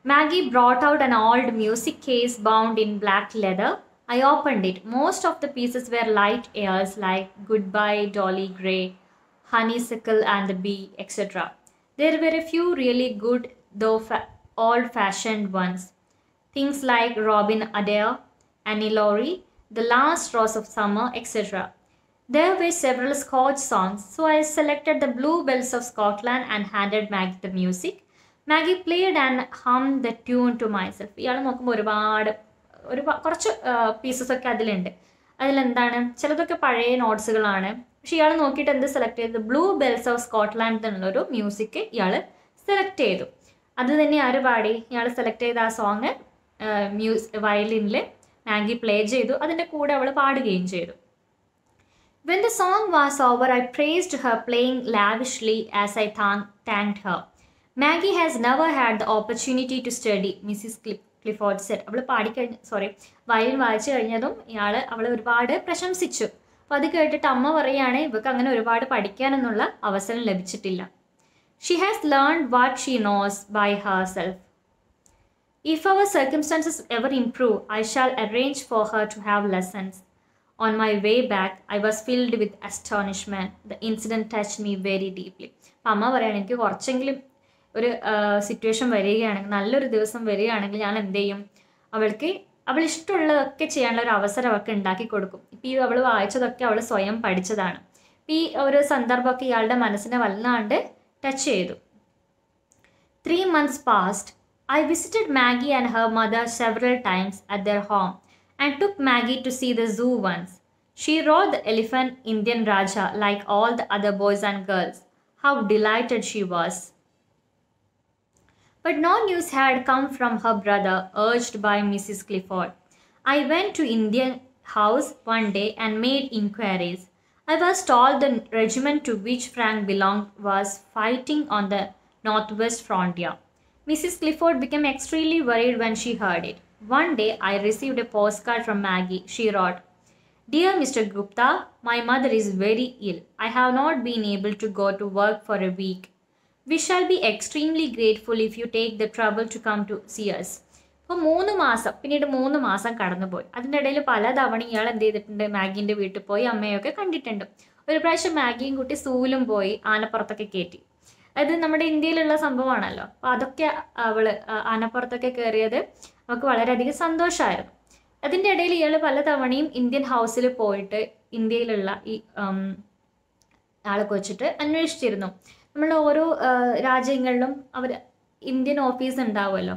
Maggie brought out an old music case bound in black leather. I opened it. Most of the pieces were light airs like Goodbye Dolly Gray, Honeysuckle and the Bee, etc. There were a few really good, though old-fashioned ones. Things like Robin Adair, Annie Laurie, The Last Rose of Summer, etc. There were several Scotch songs, so I selected the Bluebells of Scotland and handed Maggie the music. Maggie played and hummed the tune to myself. ഇയാൾ നോക്കുമ്പോൾ കുറച്ച് pieces ഒക്കെ അതിലുണ്ട്. അതിലെന്താണ്, ചിലതൊക്കെ പഴയ നോട്ട്സുകളാണ്. പക്ഷെ ഇയാൾ നോക്കിയിട്ട് എന്ത് സെലക്ട് ചെയ്തത്, ബ്ലൂ ബെൽസ് ഓഫ് സ്കോട്ട്ലാൻഡ് എന്നുള്ളൊരു മ്യൂസിക് ഇയാൾ സെലക്ട് ചെയ്തു. അത് തന്നെ ആര് പാടി, ഇയാൾ സെലക്ട് ചെയ്ത ആ സോങ് വയലിനിൽ മാഗി പ്ലേ ചെയ്തു, അതിൻ്റെ കൂടെ അവൾ പാടുകയും ചെയ്തു. When the song was over, I praised her playing lavishly as I thanked her. Maggie has never had the opportunity to study, Mrs. Clifford said. അവൾ വയലിൻ വായിച്ചു കഴിഞ്ഞതും അവളെ ഒരുപാട് പ്രശംസിച്ചു. അപ്പോൾ അത് കേട്ടിട്ട് അമ്മ പറയുകയാണ്, ഇവൾക്ക് അങ്ങനെ ഒരുപാട് പഠിക്കാനൊന്നുള്ള അവസരം ലഭിച്ചിട്ടില്ല. She has learned what she knows by herself. If our circumstances ever improve, I shall arrange for her to have lessons. On my way back, I was filled with astonishment. The incident touched me very deeply. അമ്മ പറയാണ്, എനിക്ക് കുറച്ചെങ്കിലും ഒരു situation വരികയാണെങ്കിൽ, നല്ലൊരു ദിവസം വരികയാണെങ്കിൽ ഞാൻ എന്ത് ചെയ്യും, അവൾ ഇഷ്ടമുള്ളതൊക്കെ ചെയ്യാനുള്ള ഒരു അവസരം അവൾക്ക് ഉണ്ടാക്കി കൊടുക്കും. ഇപ്പം ഈ അവൾ വായിച്ചതൊക്കെ അവൾ സ്വയം പഠിച്ചതാണ്. ഈ ഒരു സന്ദർഭമൊക്കെ ഇയാളുടെ മനസ്സിനെ വല്ലാണ്ട് ടച്ച് ചെയ്തു. 3 months passed. I visited Maggie and her mother several times at their home and took Maggie to see the zoo once. She rode the elephant Indian Raja like all the other boys and girls. How delighted she was. But no news had come from her brother, urged by Mrs. Clifford. I went to Indian House one day and made inquiries. I was told the regiment to which Frank belonged was fighting on the northwest frontier. Mrs. Clifford became extremely worried when she heard it. One day I received a postcard from Maggie. She wrote, Dear Mr. Gupta, my mother is very ill. I have not been able to go to work for a week. We shall be extremely grateful if you take the trouble to come to see us. അപ്പോൾ 3 മാസം, പിന്നീട് 3 മാസം കടന്നുപോയി. അതിൻ്റെ ഇടയിൽ പല തവണ ഇയാൾ എന്ത് ചെയ്തിട്ടുണ്ട്, മാഗീൻ്റെ വീട്ടിൽ പോയി അമ്മയൊക്കെ കണ്ടിട്ടുണ്ട്. ഒരു പ്രാവശ്യം മാഗിയും കുട്ടി സൂലും പോയി ആനപ്പുറത്തൊക്കെ കയറ്റി. അത് നമ്മുടെ ഇന്ത്യയിലുള്ള സംഭവമാണല്ലോ. അപ്പോൾ അതൊക്കെ അവൾ ആനപ്പുറത്തൊക്കെ കയറിയത് അവൾക്ക് വളരെയധികം സന്തോഷമായിരുന്നു. അതിൻ്റെ ഇടയിൽ ഇയാൾ പല തവണയും ഇന്ത്യൻ ഹൗസിൽ പോയിട്ട് ഇന്ത്യയിലുള്ള ഈ ആളെ വെച്ചിട്ട് അന്വേഷിച്ചിരുന്നു. നമ്മൾ ഓരോ രാജ്യങ്ങളിലും ഇന്ത്യൻ ഓഫീസ് ഉണ്ടാവുമല്ലോ,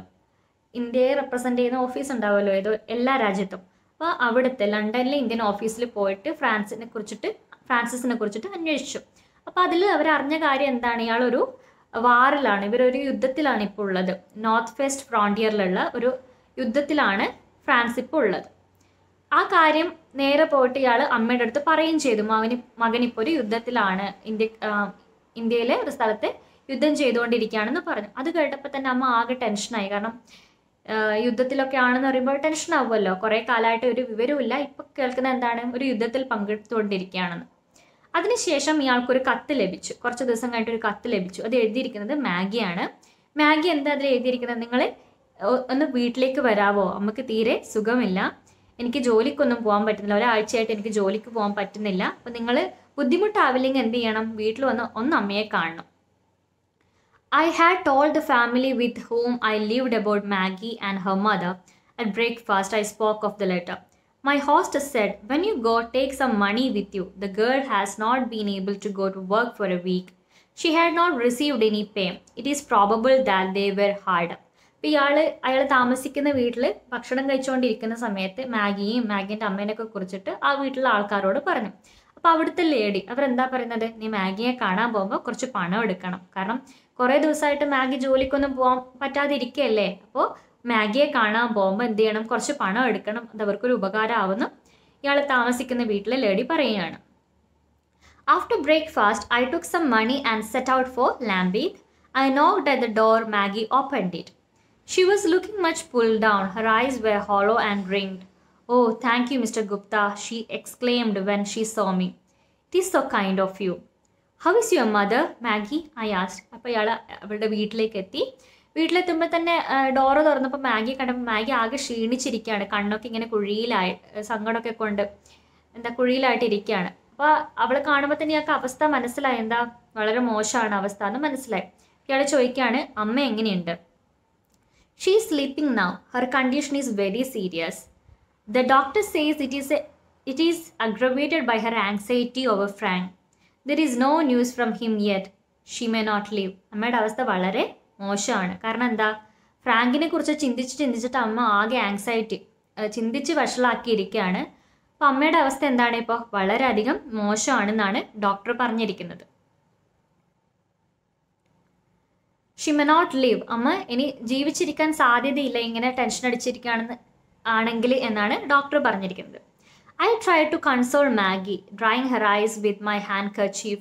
ഇന്ത്യയെ റെപ്രസെൻ്റ് ചെയ്യുന്ന ഓഫീസ് ഉണ്ടാവുമല്ലോ എല്ലാ രാജ്യത്തും. അപ്പോൾ അവിടുത്തെ ലണ്ടനിലെ ഇന്ത്യൻ ഓഫീസിൽ പോയിട്ട് ഫ്രാൻസിസിനെ കുറിച്ചിട്ട് അന്വേഷിച്ചു. അപ്പോൾ അതിൽ അവരറിഞ്ഞ കാര്യം എന്താണ്, ഇയാളൊരു വാറിലാണ്, ഇവരൊരു യുദ്ധത്തിലാണ് ഇപ്പോൾ ഉള്ളത്. നോർത്ത് വെസ്റ്റ് ഫ്രോണ്ടിയറിലുള്ള ഒരു യുദ്ധത്തിലാണ് ഫ്രാൻസ് ഇപ്പോൾ ഉള്ളത്. ആ കാര്യം നേരെ പോയിട്ട് ഇയാൾ അമ്മയുടെ അടുത്ത് പറയുകയും ചെയ്തു, മകനിപ്പോൾ ഒരു യുദ്ധത്തിലാണ്, ഇന്ത്യയിലെ ഒരു സ്ഥലത്ത് യുദ്ധം ചെയ്തുകൊണ്ടിരിക്കുകയാണെന്ന് പറഞ്ഞു. അത് കേട്ടപ്പോൾ തന്നെ അമ്മ ആകെ ടെൻഷനായി. കാരണം യുദ്ധത്തിലൊക്കെ ആണെന്ന് പറയുമ്പോൾ ടെൻഷൻ ആവുമല്ലോ. കുറേ കാലമായിട്ട് ഒരു വിവരമില്ല, ഇപ്പം കേൾക്കുന്ന എന്താണ്, ഒരു യുദ്ധത്തിൽ പങ്കെടുത്തുകൊണ്ടിരിക്കുകയാണെന്ന്. അതിനുശേഷം ഇയാൾക്കൊരു കത്ത് ലഭിച്ചു. കുറച്ച് ദിവസം കഴിഞ്ഞിട്ട് ഒരു കത്ത് ലഭിച്ചു. അത് എഴുതിയിരിക്കുന്നത് മാഗിയാണ്. മാഗി എന്താ അതിൽ എഴുതിയിരിക്കുന്നത്, നിങ്ങൾ ഒന്ന് വീട്ടിലേക്ക് വരാവോ, അമ്മക്ക് തീരെ സുഖമില്ല, എനിക്ക് ജോലിക്കൊന്നും പോകാൻ പറ്റുന്നില്ല, ഒരാഴ്ചയായിട്ട് എനിക്ക് ജോലിക്ക് പോകാൻ പറ്റുന്നില്ല, അപ്പോൾ നിങ്ങൾ ബുദ്ധിമുട്ടാവില്ലെങ്കിൽ എന്ത് ചെയ്യണം, വീട്ടിൽ വന്ന് ഒന്ന് അമ്മയെ കാണണം. I had told the family with whom I lived about Maggie and her mother. At breakfast, I spoke of the letter. My hostess said, when you go, take some money with you. The girl has not been able to go to work for a week. She had not received any pay. It is probable that they were hard. അപ്പോൾ അയാൾ താമസിക്കുന്ന വീട്ടിൽ ഭക്ഷണം കഴിച്ചുകൊണ്ടിരിക്കുന്ന സമയത്ത് മാഗീൻ്റെ അമ്മേനെയൊക്കെ കുറിച്ചിട്ട് ആ വീട്ടിലെ ആൾക്കാരോട് പറഞ്ഞു. അപ്പോൾ അവിടുത്തെ ലേഡി അവരെന്താ പറയുന്നത്, നീ മാഗിയെ കാണാൻ പോകുമ്പോൾ കുറച്ച് പണം എടുക്കണം, കാരണം കുറേ ദിവസമായിട്ട് മാഗി ജോലിക്കൊന്നും പോകാൻ പറ്റാതിരിക്കുകയല്ലേ, അപ്പോൾ മാഗിയെ കാണാൻ പോകുമ്പോൾ എന്ത് ചെയ്യണം, കുറച്ച് പണം എടുക്കണം, അത് അവർക്കൊരു ഉപകാരമാവുന്നു ഇയാൾ താമസിക്കുന്ന വീട്ടിലെ ലേഡി പറയുകയാണ്. After breakfast, I took some money and set out for Lambeth. I knocked at the door. Maggie opened it. She was looking much pulled down. Her eyes were hollow and ringed. Oh, thank you, Mr. Gupta, she exclaimed when she saw me. It is so kind of you. How is your mother, Maggie? I asked. അപ്പോൾ ഇയാൾ അവളുടെ വീട്ടിലേക്ക് എത്തി. വീട്ടിലെത്തുമ്പോൾ തന്നെ door തുറന്നപ്പോൾ Maggi കണ്ടപ്പോൾ Maggi ആകെ ക്ഷീണിച്ചിരിക്കുകയാണ്, കണ്ണൊക്കെ ഇങ്ങനെ സങ്കടമൊക്കെ കൊണ്ട് കുഴിയിലായിട്ട് ഇരിക്കുകയാണ്. അപ്പോൾ അവൾ കാണുമ്പോൾ തന്നെ ഇയാൾക്ക് അവസ്ഥ മനസ്സിലായി, എന്താ വളരെ മോശമാണ് അവസ്ഥ എന്ന് മനസ്സിലായി. ഇയാൾ ചോദിക്കുകയാണ്, അമ്മ എങ്ങനെയുണ്ട്? She is sleeping now. Her condition is very serious. The doctor says it is aggravated by her anxiety over Frank. There is no news from him yet. She may not live. അമ്മയുടെ അവസ്ഥ വളരെ മോശമാണ്. കാരണം എന്താ, ഫ്രാങ്കിനെ കുറിച്ച് ചിന്തിച്ചിട്ട് അമ്മ ആകെ ആങ്സൈറ്റി ചിന്തിച്ച് വഷളാക്കിയിരിക്കുകയാണ്. അപ്പോൾ അമ്മയുടെ അവസ്ഥ എന്താണ് ഇപ്പോൾ, വളരെയധികം മോശമാണെന്നാണ് ഡോക്ടർ പറഞ്ഞിരിക്കുന്നത്. ഷി മെ നോട്ട് ലിവ്, അമ്മ ഇനി ജീവിച്ചിരിക്കാൻ സാധ്യതയില്ല ഇങ്ങനെ ടെൻഷൻ ആണെങ്കിൽ എന്നാണ് ഡോക്ടർ പറഞ്ഞിരിക്കുന്നത്. I tried to console Maggie, drying her eyes with my handkerchief.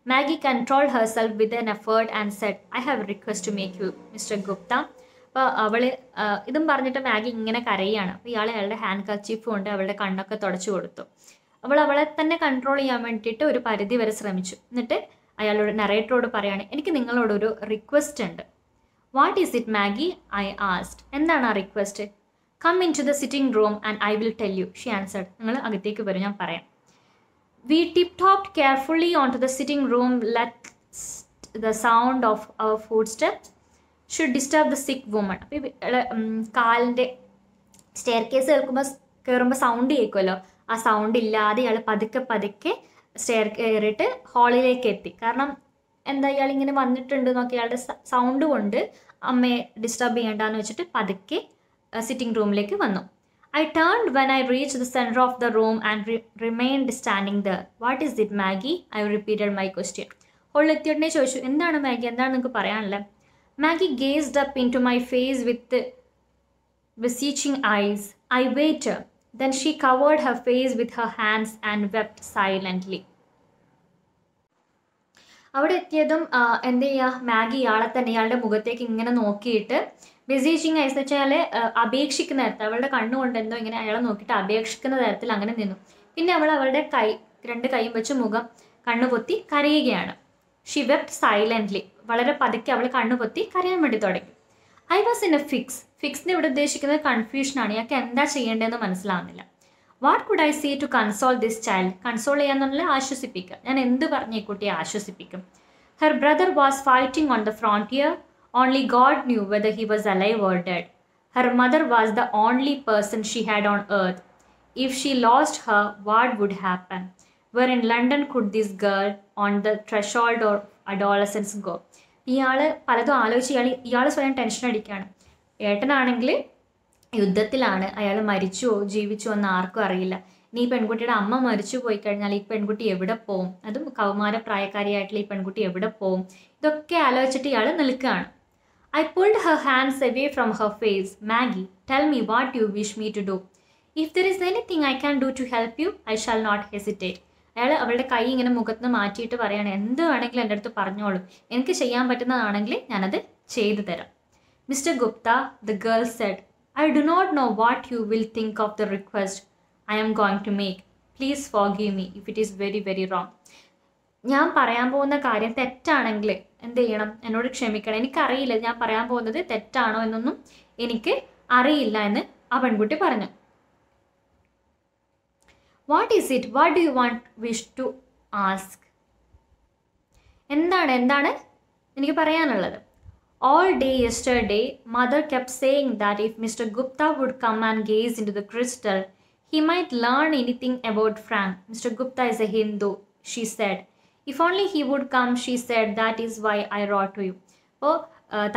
Maggie controlled herself with an effort and said, I have a request to make you, Mr. Gupta. അപ്പോൾ അവൾ ഇതും പറഞ്ഞിട്ട് മാഗി ഇങ്ങനെ കരയാണ്. അപ്പോൾ അയാളുടെ ഹാൻഡ് കർച്ചീഫ് കൊണ്ട് അവളുടെ കണ്ണൊക്കെ തുടച്ചു കൊടുത്തു. അവളെ തന്നെ കൺട്രോൾ ചെയ്യാൻ വേണ്ടിയിട്ട് ഒരു പരിധി വരെ ശ്രമിച്ചു. എന്നിട്ട് അയാളോട് നറേറ്ററോട് പറയാണ്, എനിക്ക് നിങ്ങളോടൊരു റിക്വസ്റ്റ് ഉണ്ട്. What is it Maggie? I asked. എന്താണ് ആ request? Come in to the sitting room and I will tell you, she answered. നിങ്ങൾ അകത്തേക്ക് വരും, ഞാൻ പറയാം. We tip topped carefully on to the sitting room lest the sound of our foot steps should disturb the sick woman. അപ്പോൾ കാലിൻ്റെ staircase കയറുമ്പോൾ sound കേൾക്കുമല്ലോ, ആ സൗണ്ട് ഇല്ലാതെ ഇയാൾ പതുക്കെ സ്റ്റെയർ കയറിയിട്ട് ഹാളിലേക്ക് എത്തി. കാരണം എന്താ, ഇയാളിങ്ങനെ വന്നിട്ടുണ്ട് നോക്കി ഇയാളുടെ സൗണ്ട് കൊണ്ട് അമ്മയെ ഡിസ്റ്റർബ് ചെയ്യേണ്ടെന്ന് വെച്ചിട്ട് പതുക്കെ സിറ്റിംഗ് റൂമിലേക്ക് വന്നു. I turned when I reach the centre of the room and remained standing there. What is it Maggie? I repeated my question. ഹോളിലെത്തിയോടനെ ചോദിച്ചു, എന്താണ് മാഗി, എന്താണ് നിങ്ങൾക്ക് പറയാനുള്ളത്? Maggie gazed up in to my face with beseeching eyes. I waited. Then she covered her face with her hands and wept silently. അവിടെ എത്തിയതും എന്ത് ചെയ്യുക, മാഗി ഇയാളെ തന്നെ ഇയാളുടെ മുഖത്തേക്ക് ഇങ്ങനെ നോക്കിയിട്ട് ബെസീച്ചിങ് ഐസ് വെച്ചാൽ അപേക്ഷിക്കുന്ന തരത്തിൽ അവളുടെ കണ്ണുകൊണ്ട് എന്തോ ഇങ്ങനെ അയാളെ നോക്കിയിട്ട് അപേക്ഷിക്കുന്ന തരത്തിൽ അങ്ങനെ നിന്നു. പിന്നെ അവളുടെ രണ്ട് കൈയും വെച്ച് മുഖം കണ്ണുപൊത്തി കരയുകയാണ്. She wept silently. വളരെ പതുക്കെ അവൾ കണ്ണുപൊത്തി കരയാൻ വേണ്ടി തുടങ്ങി. ഐ വാസ് ഇൻ എ ഫിക്സിന് ഇവിടെ ഉദ്ദേശിക്കുന്നത് കൺഫ്യൂഷനാണ്. ഇയാൾക്ക് എന്താ ചെയ്യേണ്ടതെന്ന് മനസ്സിലാവുന്നില്ല. What could I see to console this child? Console ചെയ്യാന്നുള്ള ആശ്വസിപ്പിക്കുക. ഞാൻ എന്ത് പറഞ്ഞ് ഈ കുട്ടിയെ ആശ്വസിപ്പിക്കും? Her brother was fighting on the frontier. Only God knew whether he was alive or dead. Her mother was the only person she had on earth. If she lost her, what would happen? Where in London could this girl on the threshold or adolescence go? ഇയാൾ പലതും ആലോചിച്ച് ഇയാൾ സ്വയം tension അടിക്കുകയാണ്. ഏട്ടനാണെങ്കിൽ യുദ്ധത്തിലാണ്, അയാൾ മരിച്ചുവോ ജീവിച്ചോ എന്ന് ആർക്കും അറിയില്ല. ഇനി ഈ പെൺകുട്ടിയുടെ അമ്മ മരിച്ചു പോയി കഴിഞ്ഞാൽ ഈ പെൺകുട്ടി എവിടെ പോവും? അതും കൗമാരപ്രായക്കാരിയായിട്ടുള്ള ഈ പെൺകുട്ടി എവിടെ പോവും? ഇതൊക്കെ ആലോചിച്ചിട്ട് ഇയാൾ നിൽക്കുകയാണ്. I pulled her hands away from her face. Maggie, tell me what you wish me to do. If there is anything I can do to help you, I shall not hesitate. അയാൾ അവളുടെ കൈ ഇങ്ങനെ മുഖത്ത് മാറ്റിയിട്ട് പറയുകയാണ്, എന്ത് വേണമെങ്കിലും എൻ്റെ അടുത്ത് പറഞ്ഞോളൂ, എനിക്ക് ചെയ്യാൻ പറ്റുന്നതാണെങ്കിൽ ഞാനത് ചെയ്തു തരാം. Mr. Gupta, the girl said, I do not know what you will think of the request I am going to make. Please forgive me if it is very, very wrong. ഞാൻ പറയാൻ പോകുന്ന കാര്യം തെറ്റാണെങ്കിൽ എന്ത് ചെയ്യണം? എന്നോട് ക്ഷമിക്കണം. എനിക്കറിയില്ല ഞാൻ പറയാൻ പോകുന്നത് തെറ്റാണോ എന്നൊന്നും എനിക്ക് അറിയില്ല എന്ന് ആ പെൺകുട്ടി പറഞ്ഞു. What is it? What do you want wish to ask? എന്താണ് എനിക്ക് പറയാനുള്ളത്? All day yesterday, mother kept saying that if Mr. Gupta would come and gaze into the crystal, he might learn anything about Frank. Mr. Gupta is a Hindu, she said. If only he would come, she said, that is why I wrote to you. അപ്പോൾ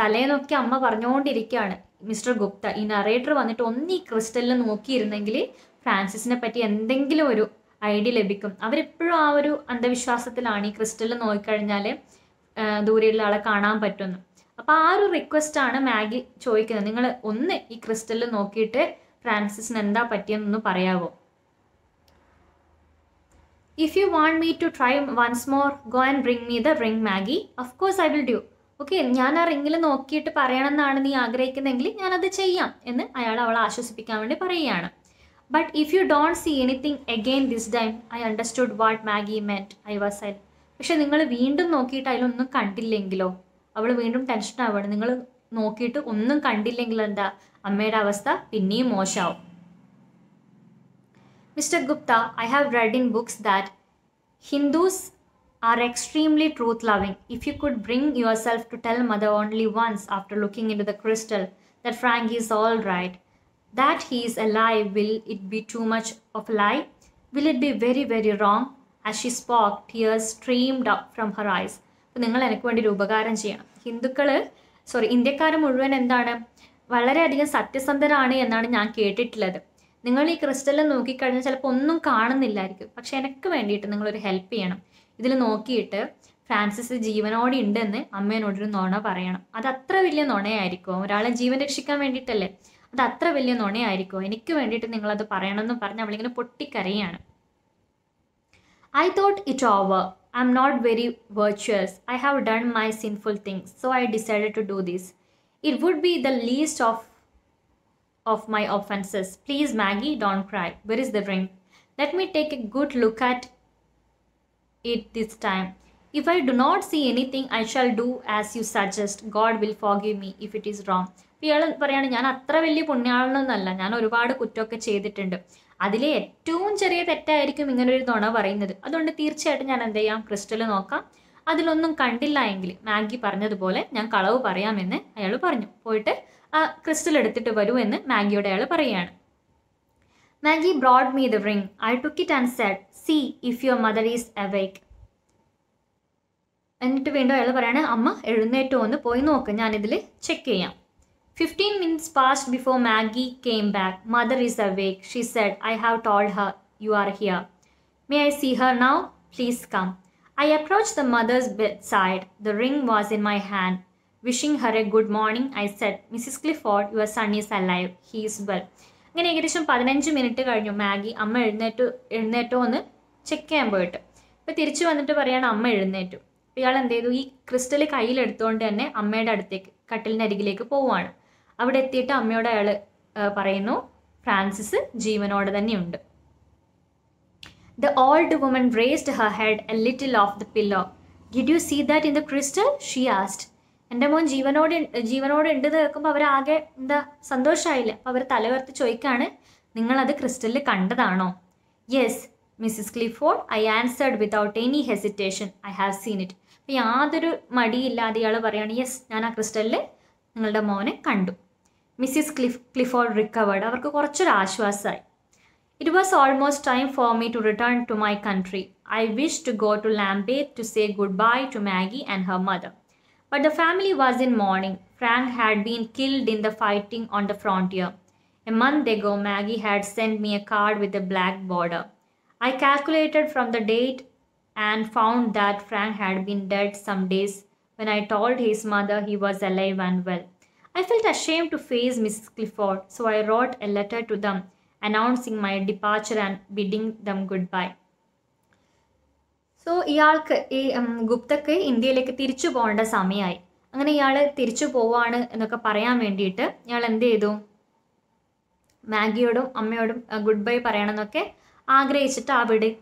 തലേന്നൊക്കെ അമ്മ പറഞ്ഞുകൊണ്ടിരിക്കുകയാണ്, mister Gupta, ഈ narrator വന്നിട്ട് ഒന്ന് ഈ ക്രിസ്റ്റലിൽ നോക്കിയിരുന്നെങ്കിൽ ഫ്രാൻസിസിനെ പറ്റി എന്തെങ്കിലും ഒരു ഐഡിയ ലഭിക്കും. അവരെപ്പോഴും ആ ഒരു അന്ധവിശ്വാസത്തിലാണ്, ഈ ക്രിസ്റ്റലിൽ നോക്കിക്കഴിഞ്ഞാൽ ദൂരെയുള്ള ആളെ കാണാൻ പറ്റുമെന്ന്. അപ്പോൾ ആ ഒരു റിക്വസ്റ്റാണ് മാഗി ചോദിക്കുന്നത്. നിങ്ങൾ ഒന്ന് ഈ ക്രിസ്റ്റലിൽ നോക്കിയിട്ട് ഫ്രാൻസിസിന് എന്താ പറ്റിയെന്നൊന്ന് പറയാമോ? If you want me to try once more, go and bring me the ring Maggie. Of course I will do. Okay, ഞാൻ ആ റിങ്ങിൽ നോക്കിയിട്ട് പറയണമെന്നാണ് നീ ആഗ്രഹിക്കുന്നതെങ്കിൽ ഞാനത് ചെയ്യാം എന്ന് അയാൾ അവളെ ആശ്വസിപ്പിക്കാൻ വേണ്ടി പറയുകയാണ്. But if you don't see anything again this time, I understood what Maggie meant, I was silent. പക്ഷെ നിങ്ങൾ വീണ്ടും നോക്കിയിട്ട് അതിലൊന്നും കണ്ടില്ലെങ്കിലോ? അവൾ വീണ്ടും ടെൻഷൻ ആവുകയാണ്. നിങ്ങൾ നോക്കിയിട്ട് ഒന്നും കണ്ടില്ലെങ്കിൽ എന്താ? അമ്മയുടെ അവസ്ഥ പിന്നെയും മോശമാവും. Mr Gupta, I have read in books that Hindus are extremely truth loving. If you could bring yourself to tell mother only once after looking in to the crystal that Frank is all right, that he is a lie, will it be too much of lie? Will it be very very wrong? As she spoke, tears streamed up from her eyes. അപ്പോൾ നിങ്ങൾ എനിക്ക് വേണ്ടി ഒരു ഉപകാരം ചെയ്യണം. ഇന്ത്യക്കാർ മുഴുവൻ എന്താണ്, വളരെയധികം സത്യസന്ധരാണ് എന്നാണ് ഞാൻ കേട്ടിട്ടുള്ളത്. നിങ്ങൾ ഈ ക്രിസ്റ്റലിൽ നോക്കിക്കഴിഞ്ഞാൽ ചിലപ്പോൾ ഒന്നും കാണുന്നില്ലായിരിക്കും, പക്ഷെ എനിക്ക് വേണ്ടിയിട്ട് നിങ്ങളൊരു ഹെൽപ്പ് ചെയ്യണം. ഇതിൽ നോക്കിയിട്ട് ഫ്രാൻസിസ് ജീവനോടെ ഉണ്ടെന്ന് അമ്മേനോടൊരു നുണ പറയണം. അത് അത്ര വലിയ നുണയായിരിക്കുമോ? ഒരാളെ ജീവൻ രക്ഷിക്കാൻ വേണ്ടിയിട്ടല്ലേ? അത് അത്ര വലിയ നുണയായിരിക്കുമോ? എനിക്ക് വേണ്ടിയിട്ട് നിങ്ങളത് പറയണമെന്ന് പറഞ്ഞ് അവളിങ്ങനെ പൊട്ടിക്കരയാണ്. I thought it over. I'm not very virtuous. I have done my sinful things, so I decided to do this. It would be the least of my offenses. Please, Maggie, don't cry. Where is the ring? Let me take a good look at it this time. If I do not see anything, I shall do as you suggest. God will forgive me if it is wrong. ഇയാൾ പറയാണ്, ഞാൻ അത്ര വലിയ പുണ്യാളനൊന്നല്ല, ഞാൻ ഒരുപാട് കുറ്റമൊക്കെ ചെയ്തിട്ടുണ്ട്. അതിലെ ഏറ്റവും ചെറിയ തെറ്റായിരിക്കും ഇങ്ങനൊരു നുണ പറയുന്നത്. അതുകൊണ്ട് തീർച്ചയായിട്ടും ഞാൻ എന്ത് ചെയ്യാം? ക്രിസ്റ്റൽ നോക്കാം. അതിലൊന്നും കണ്ടില്ല എങ്കിൽ മാഗി പറഞ്ഞതുപോലെ ഞാൻ കളവ് പറയാമെന്ന് അയാൾ പറഞ്ഞു. പോയിട്ട് ആ ക്രിസ്റ്റൽ എടുത്തിട്ട് വരൂ എന്ന് മാഗിയോട് അയാൾ പറയുകയാണ്. Maggie brought me the ring. I took it and said, see if your mother is awake. എന്നിട്ട് വീണ്ടും അയാൾ പറയാണ്, അമ്മ എഴുന്നേറ്റോ എന്ന് പോയി നോക്ക്, ഞാനിതിൽ ചെക്ക് ചെയ്യാം. 15 minutes passed before Maggie came back. Mother is awake, she said. I have told her you are here. May I see her now? Please come. I approached the mother's bedside. The ring was in my hand. Wishing her a good morning, I said, Mrs. Clifford, your son is alive. He is well. അങ്ങനെ ഏകദേശം 15 minute കഴിഞ്ഞു. Maggi അമ്മ എഴുന്നേറ്റോ എന്ന് check ചെയ്യാൻ പോയിട്ട് ഇപ്പോൾ തിരിച്ചു വന്നിട്ട് പറയാണ് അമ്മ എഴുന്നേറ്റു. ഇയാൾ എന്ത് ചെയ്തു? ഈ ക്രിസ്റ്റൽ കയ്യിലെടുത്തുകൊണ്ട് തന്നെ അമ്മയുടെ അടുത്തേക്ക് കട്ടിലിൻ്റെ അരികിലേക്ക് പോവുകയാണ്. അവിടെ എത്തിയിട്ട് അമ്മയോട് അയാൾ പറയുന്നു, ഫ്രാൻസിസ് ജീവനോടെ തന്നെയുണ്ട്. The old woman raised her head a little off the pillow. Did you see that in the crystal? She asked. എൻ്റെ മോൻ ജീവനോട് ഉണ്ട് കേൾക്കുമ്പോൾ അവരാകെ സന്തോഷമായില്ല. അപ്പോൾ അവർ തലവർത്ത് ചോദിക്കുകയാണ്, നിങ്ങളത് ക്രിസ്റ്റലിൽ കണ്ടതാണോ? Yes Mrs Clifford, I answered without any hesitation. I have seen it. അപ്പോൾ യാതൊരു മടിയില്ലാതെ ഇയാൾ പറയുകയാണ്, യെസ് ഞാൻ ആ ക്രിസ്റ്റലിൽ നിങ്ങളുടെ മോനെ കണ്ടു. Mrs Clifford recovered. അവർക്ക് കുറച്ചൊരു ആശ്വാസമായി. It was almost time for me to return to my country. I wished to go to Lambeth to say goodbye to Maggie and her mother. But the family was in mourning. Frank had been killed in the fighting on the frontier. A month ago, Maggie had sent me a card with a black border. I calculated from the date and found that Frank had been dead some days when I told his mother he was alive and well. I felt ashamed to face Mrs. Clifford, so I wrote a letter to them announcing my departure and bidding them goodbye. So ഇയാൾക്ക് ഈ ഗുപ്തക്ക് ഇന്ത്യയിലേക്ക് തിരിച്ചു പോകേണ്ട സമയമായി. അങ്ങനെ ഇയാൾ തിരിച്ചു പോവാണ് എന്നൊക്കെ പറയാൻ വേണ്ടിയിട്ട് ഇയാൾ എന്ത് ചെയ്തു, മാഗിയോടും അമ്മയോടും ഗുഡ് ബൈ പറയണമെന്നൊക്കെ ആഗ്രഹിച്ചിട്ട്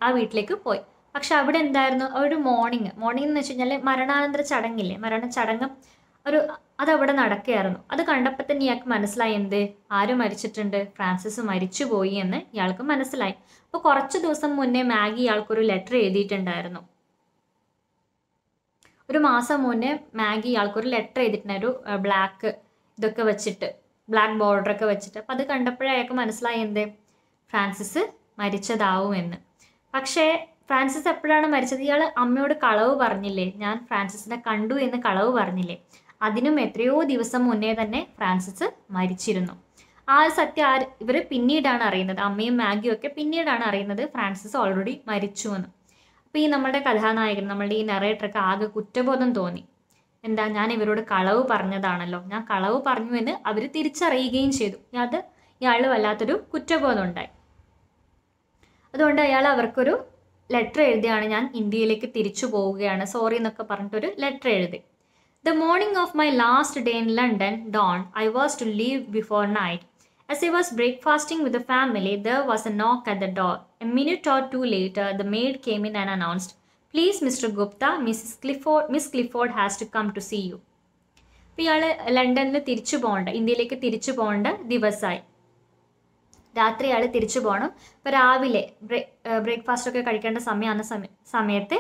ആ വീട്ടിലേക്ക് പോയി. പക്ഷെ അവിടെ എന്തായിരുന്നു, ഒരു മോർണിംഗ് എന്ന് വെച്ച് കഴിഞ്ഞാൽ മരണാനന്തര ചടങ്ങില്ലേ, ചടങ്ങ് അതവിടെ നടക്കുകയായിരുന്നു. അത് കണ്ടപ്പോൾ തന്നെ ഇയാൾക്ക് മനസ്സിലായി, എന്ത്, ആര് മരിച്ചിട്ടുണ്ട്, ഫ്രാൻസിസ് മരിച്ചു പോയി എന്ന് ഇയാൾക്ക് മനസ്സിലായി. അപ്പോൾ കുറച്ച് ദിവസം മുന്നേ മാഗി ഇയാൾക്കൊരു ലെറ്റർ എഴുതിയിട്ടുണ്ടായിരുന്നു. ഒരു മാസം മുന്നേ മാഗി ഇയാൾക്കൊരു ലെറ്റർ എഴുതിയിട്ടുണ്ടായിരുന്നു, ബ്ലാക്ക് ഇതൊക്കെ വെച്ചിട്ട്, ബ്ലാക്ക് ബോർഡറൊക്കെ വെച്ചിട്ട്. അപ്പം അത് കണ്ടപ്പോഴേ അയാൾക്ക് മനസ്സിലായി, എന്ത്, ഫ്രാൻസിസ് മരിച്ചതാവുമെന്ന്. പക്ഷേ ഫ്രാൻസിസ് എപ്പോഴാണ് മരിച്ചത്, ഇയാൾ അമ്മയോട് കളവ് പറഞ്ഞില്ലേ, ഞാൻ ഫ്രാൻസിസിനെ കണ്ടു എന്ന് കളവ് പറഞ്ഞില്ലേ, അതിനും എത്രയോ ദിവസം മുന്നേ തന്നെ ഫ്രാൻസിസ് മരിച്ചിരുന്നു. ആ ഒരു സത്യം ഇവർ പിന്നീടാണ് അറിയുന്നത്, അമ്മയും മാഗിയും ഒക്കെ പിന്നീടാണ് അറിയുന്നത് ഫ്രാൻസിസ് ഓൾറെഡി മരിച്ചു എന്ന്. അപ്പോൾ ഈ നമ്മുടെ കഥാനായകൻ, നമ്മളുടെ ഈ നറേറ്റർക്ക് ആകെ കുറ്റബോധം തോന്നി. എന്താ, ഞാൻ ഇവരോട് കളവ് പറഞ്ഞതാണല്ലോ, ഞാൻ കളവ് പറഞ്ഞു എന്ന് അവർ തിരിച്ചറിയുകയും ചെയ്തു. അത് ഇയാൾ വല്ലാത്തൊരു കുറ്റബോധം ഉണ്ടായി. അതുകൊണ്ട് അയാൾ അവർക്കൊരു ലെറ്റർ എഴുതിയാണ്, ഞാൻ ഇന്ത്യയിലേക്ക് തിരിച്ചു പോവുകയാണ്, സോറി എന്നൊക്കെ പറഞ്ഞിട്ടൊരു ലെറ്റർ എഴുതി. The morning of my last day in London dawned. I was to leave before night. As I was breakfasting with the family, there was a knock at the door. A minute or two later, the maid came in and announced, "Please, Mr. Gupta, Miss Clifford has to come to see you." അപ്പോൾ ഇയാൾ ലണ്ടനിൽ ഇന്ത്യയിലേക്ക് തിരിച്ചു പോകേണ്ട ദിവസമായി. രാത്രി അയാൾ തിരിച്ചു പോകണം. അപ്പോൾ രാവിലെ ബ്രേക്ക്ഫാസ്റ്റൊക്കെ കഴിക്കേണ്ട സമയത്ത്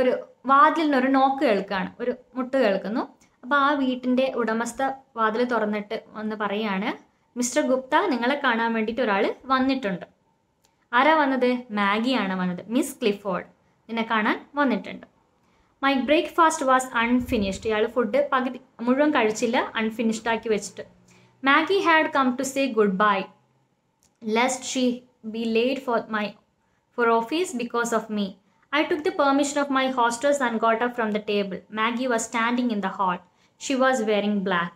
ഒരു വാതിലിനൊരു നോക്ക് കേൾക്കുകയാണ്, ഒരു മുട്ട് കേൾക്കുന്നു. അപ്പോൾ ആ വീട്ടിൻ്റെ ഉടമസ്ഥ വാതിൽ തുറന്നിട്ട് വന്ന് പറയുകയാണ്, മിസ്റ്റർ ഗുപ്ത, നിങ്ങളെ കാണാൻ വേണ്ടിയിട്ട് ഒരാൾ വന്നിട്ടുണ്ട്. ആരാ വന്നത്? മാഗിയാണ് വന്നത്. മിസ് ക്ലിഫോർഡ് നിന്നെ കാണാൻ വന്നിട്ടുണ്ട്. My breakfast was unfinished. ഇയാൾ ഫുഡ് മുഴുവൻ കഴിച്ചില്ല, അൺഫിനിഷ്ഡ് ആക്കി വെച്ചിട്ട്. Maggie had come to say goodbye lest she be late for office because of me. I took the permission of my hostess and got up from the table. Maggie was standing in the hall. She was wearing black.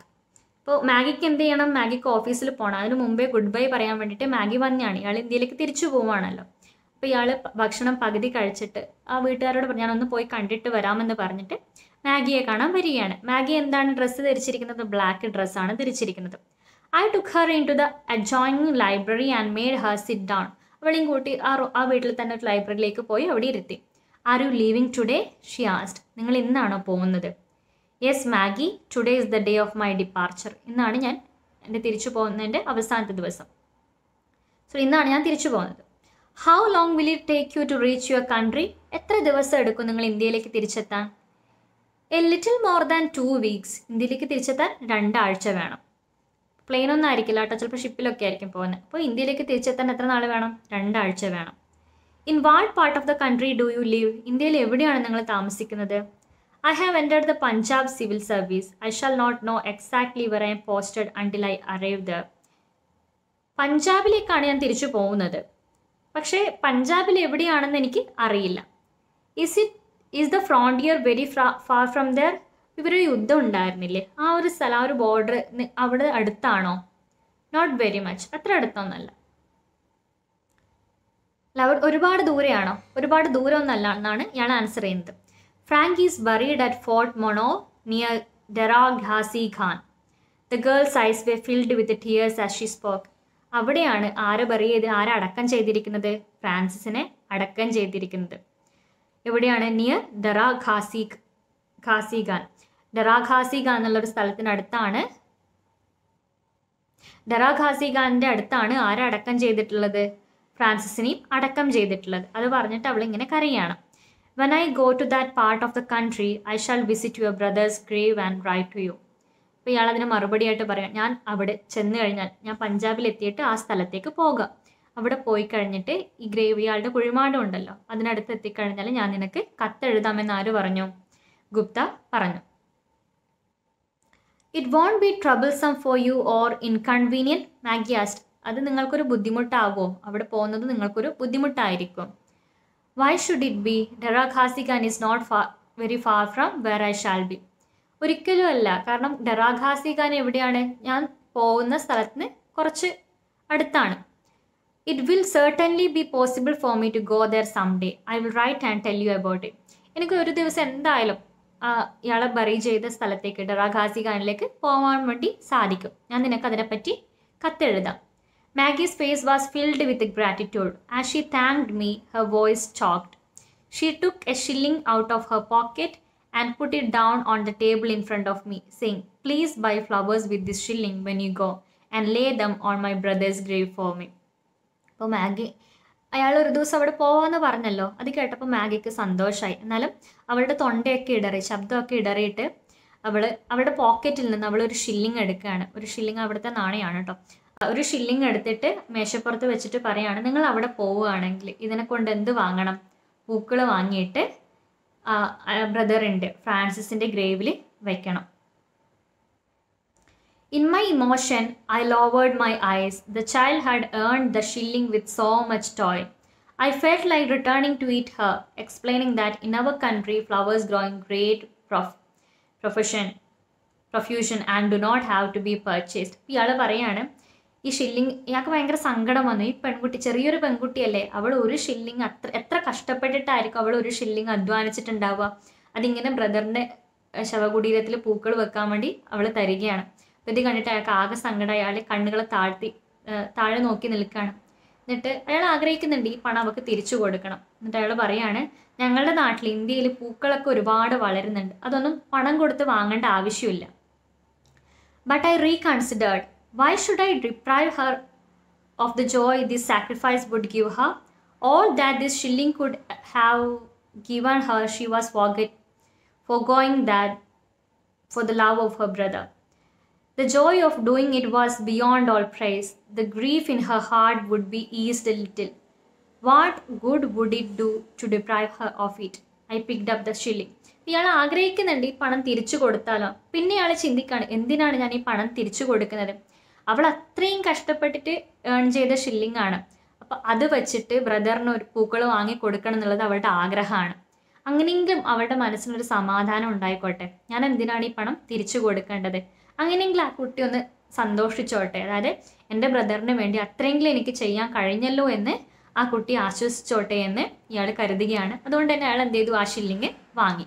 അപ്പോൾ മാഗിക്ക് എന്ത് ചെയ്യണം, മാഗിക്ക് ഓഫീസിൽ പോകണം. അതിന് മുമ്പേ good bye പറയാൻ വേണ്ടിയിട്ട് Maggi വന്നെയാണ്. ഇയാൾ ഇന്ത്യയിലേക്ക് തിരിച്ചു പോവുകയാണല്ലോ. അപ്പോൾ ഇയാൾ ഭക്ഷണം പകുതി കഴിച്ചിട്ട് ആ വീട്ടുകാരോട് ഞാനൊന്ന് പോയി കണ്ടിട്ട് വരാമെന്ന് പറഞ്ഞിട്ട് മാഗിയെ കാണാൻ വരികയാണ്. മാഗി എന്താണ് ഡ്രസ്സ് ധരിച്ചിരിക്കുന്നത്? ബ്ലാക്ക് ഡ്രസ്സാണ് ധരിച്ചിരിക്കുന്നത്. I took her into the adjoining library and made her sit down. അവളെയും കൂട്ടി ആ വീട്ടിൽ തന്നെ ഒരു ലൈബ്രറിയിലേക്ക് പോയി അവിടെ ഇരുത്തി. Are you leaving today? She asked. നിങ്ങൾ ഇന്നാണോ പോകുന്നത്? Yes Maggie, today is the day of my departure. ഇന്നാണ് ഞാൻ എൻ്റെ തിരിച്ചു പോകുന്നതിൻ്റെ അവസാനത്തെ ദിവസം. സോ ഇന്നാണ് ഞാൻ തിരിച്ചു പോകുന്നത്. How long will it take you to reach your country? എത്ര ദിവസം എടുക്കും നിങ്ങൾ ഇന്ത്യയിലേക്ക് തിരിച്ചെത്താൻ? A little more than 2 weeks. ഇന്ത്യയിലേക്ക് തിരിച്ചെത്താൻ 2 ആഴ്ച വേണം. പ്ലെയിനൊന്നും ആയിരിക്കില്ല കേട്ടോ, ചിലപ്പോൾ ഷിപ്പിലൊക്കെ ആയിരിക്കും പോകുന്നത്. അപ്പോൾ ഇന്ത്യയിലേക്ക് തിരിച്ചെത്താൻ എത്ര നാൾ വേണം? 2 ആഴ്ച വേണം. In what part of the country do you live? ഇന്ത്യയിൽ എവിടെയാണ് നിങ്ങൾ താമസിക്കുന്നത്? I have entered the Punjab civil service. I shall not know exactly where I am posted until I arrive there. പഞ്ചാബിലേക്കാണ് ഞാൻ തിരിച്ചു പോകുന്നത്, പക്ഷേ പഞ്ചാബിൽ എവിടെയാണെന്ന് എനിക്ക് അറിയില്ല. Is the frontier very far from there? ഇവരൊരു യുദ്ധം ഉണ്ടായിരുന്നില്ലേ, ആ ഒരു സ്ഥലം, ആ ഒരു ബോർഡർ അവിടെ അടുത്താണോ? നോട്ട് വെരി മച്ച്, അത്ര അടുത്തൊന്നല്ല. ഒരുപാട് ദൂരെയാണോ? ഒരുപാട് ദൂരമൊന്നല്ല എന്നാണ് ഇയാൾ ആൻസർ ചെയ്യുന്നത്. Frank is buried at Fort Munro near Dera Ghazi Khan. The girl's eyes were filled with tears as she spoke. അവിടെയാണ് ആരടക്കം ചെയ്തിരിക്കുന്നത്? ഫ്രാൻസിസിനെ അടക്കം ചെയ്തിരിക്കുന്നത്. എവിടെയാണ്? നിയർ ഡെറാ ഘാസി ഖാൻ. ഡെറാ ഘാസി ഖാൻ എന്നുള്ളൊരു സ്ഥലത്തിനടുത്താണ്, ഡെറാ ഘാസി ഖാനിൻ്റെ അടുത്താണ് ആരടക്കം ചെയ്തിട്ടുള്ളത്? ഫ്രാൻസിസിനെയും അടക്കം ചെയ്തിട്ടുള്ളത്. അത് പറഞ്ഞിട്ട് അവളിങ്ങനെ കരയാണ്. When I go to that part of the country I shall visit your brother's grave and write to you. അപ്പോൾ ഇയാൾ അതിന് മറുപടിയായിട്ട് പറയാം, ഞാൻ അവിടെ ചെന്ന് കഴിഞ്ഞാൽ, ഞാൻ പഞ്ചാബിലെത്തിയിട്ട് ആ സ്ഥലത്തേക്ക് പോകാം, അവിടെ പോയി കഴിഞ്ഞിട്ട് ഈ ഗ്രേവ്, ഇയാളുടെ കുഴിമാടം ഉണ്ടല്ലോ, അതിനടുത്ത് എത്തിക്കഴിഞ്ഞാൽ ഞാൻ നിനക്ക് കത്തെഴുതാമെന്ന് ആര് പറഞ്ഞു? ഗുപ്ത പറഞ്ഞു. It won't be troublesome for you or inconvenient? Maggie asked. അത് നിങ്ങൾക്കൊരു ബുദ്ധിമുട്ടാവോ? അവിടെ പോകുന്നത് നിങ്ങൾക്കൊരു ബുദ്ധിമുട്ടായിരിക്കും. Why should it be? Dera Ghazi Khan is not very far from where I shall be. ഒരിക്കലും അല്ല, കാരണം ഡെറാ ഘാസി ഖാൻ എവിടെയാണ്? ഞാൻ പോകുന്ന സ്ഥലത്തിന് കുറച്ച് അടുത്താണ്. It will certainly be possible for me to go there some day. I will write and tell you about it. എനിക്ക് ഒരു ദിവസം എന്തായാലും ഇയാളെ ബറി ചെയ്ത സ്ഥലത്തേക്ക് ഡറാഘാസി ഖാനിലേക്ക് പോകാൻ വേണ്ടി സാധിക്കും. ഞാൻ നിനക്ക് അതിനെപ്പറ്റി കത്തെഴുതാം. Maggie's face was filled with gratitude. As she thanked me, her voice choked. She took a shilling out of her pocket and put it down on the table in front of me, saying, "Please buy flowers with this shilling when you go and lay them on my brother's grave for me." അപ്പോൾ Maggi അയാൾ ഒരു ദിവസം അവിടെ പോവാന്ന് പറഞ്ഞല്ലോ, അത് കേട്ടപ്പോൾ മാഗിക്ക് സന്തോഷമായി. എന്നാലും അവളുടെ തൊണ്ടയൊക്കെ ഇടറി, ശബ്ദമൊക്കെ ഇടറിയിട്ട് അവളുടെ പോക്കറ്റിൽ നിന്ന് അവൾ ഒരു ഷില്ലിങ് എടുക്കുകയാണ്. ഒരു ഷില്ലിങ് അവിടുത്തെ നാണയമാണ് കേട്ടോ. ഒരു ഷില്ലിങ് എടുത്തിട്ട് മേശപ്പുറത്ത് വെച്ചിട്ട് പറയാണ്, നിങ്ങൾ അവിടെ പോവുകയാണെങ്കിൽ ഇതിനെ കൊണ്ട് എന്ത് വാങ്ങണം? പൂക്കൾ വാങ്ങിയിട്ട് ബ്രദറിൻ്റെ ഫ്രാൻസിസിൻ്റെ ഗ്രേവിൽ വയ്ക്കണം. In my emotion, I lowered my eyes. The child had earned the shilling with so much toil. I felt like returning to it her, explaining that in our country flowers grow in great profusion and do not have to be purchased. ഇയാൾ പറയാണ്, ഈ shilling ഇയാൾക്ക് ഭയങ്കര സങ്കടം വന്നു. ഈ പെൺകുട്ടി ചെറിയൊരു പെൺകുട്ടിയല്ലേ, അവൾ ഒരു ഷില്ലിങ് എത്ര കഷ്ടപ്പെട്ടിട്ടായിരിക്കും അവൾ ഒരു ഷില്ലിങ് അധ്വാനിച്ചിട്ടുണ്ടാവുക. അതിങ്ങനെ ബ്രദറിൻ്റെ ശവകുടീരത്തിൽ പൂക്കൾ വെക്കാൻ വേണ്ടി അവൾ തരികയാണ്. അപ്പോൾ ഇത് കണ്ടിട്ട് അയാൾക്ക് ആകെ സങ്കടം. അയാൾ കണ്ണുകളെ താഴെ നോക്കി നിൽക്കുകയാണ്. എന്നിട്ട് അയാൾ ആഗ്രഹിക്കുന്നുണ്ട് ഈ പണം അവൾക്ക് തിരിച്ചു കൊടുക്കണം. എന്നിട്ട് അയാൾ പറയാണ്, ഞങ്ങളുടെ നാട്ടിൽ ഇന്ത്യയിൽ പൂക്കളൊക്കെ ഒരുപാട് വളരുന്നുണ്ട്, അതൊന്നും പണം കൊടുത്ത് വാങ്ങേണ്ട ആവശ്യമില്ല. But I reconsidered. Why should I deprive her of the joy this sacrifice would give her? All that this shilling could have given her, she was foregoing that for the love of her brother. The joy of doing it was beyond all praise. The grief in her heart would be eased a little. What good would it do to deprive her of it? I picked up the shilling. ഇയാൾ ആഗ്രഹിക്കുന്നുണ്ട് ഈ പണം തിരിച്ചു കൊടുത്താലോ. പിന്നെ ഇയാൾ ചിന്തിക്കുകയാണ്, എന്തിനാണ് ഞാൻ ഈ പണം തിരിച്ചു കൊടുക്കുന്നത്? അവൾ അത്രയും കഷ്ടപ്പെട്ടിട്ട് ഏൺ ചെയ്ത ഷില്ലിംഗ് ആണ്. അപ്പോൾ അത് വെച്ചിട്ട് ബ്രദറിന് ഒരു പൂക്കൾ വാങ്ങി കൊടുക്കണം എന്നുള്ളത് അവളുടെ ആഗ്രഹമാണ്. അങ്ങനെയെങ്കിലും അവളുടെ മനസ്സിനൊരു സമാധാനം ഉണ്ടായിക്കോട്ടെ, ഞാൻ എന്തിനാണ് ഈ പണം തിരിച്ചു കൊടുക്കേണ്ടത്? അങ്ങനെയെങ്കിലും ആ കുട്ടി ഒന്ന് സന്തോഷിച്ചോട്ടെ, അതായത് എൻ്റെ ബ്രദറിന് വേണ്ടി അത്രയെങ്കിലും എനിക്ക് ചെയ്യാൻ കഴിഞ്ഞല്ലോ എന്ന് ആ കുട്ടി ആശ്വസിച്ചോട്ടെ എന്ന് ഇയാൾ കരുതുകയാണ്. അതുകൊണ്ട് തന്നെ അയാൾ എന്ത് ചെയ്തു, ആ ഷില്ലിങ് വാങ്ങി.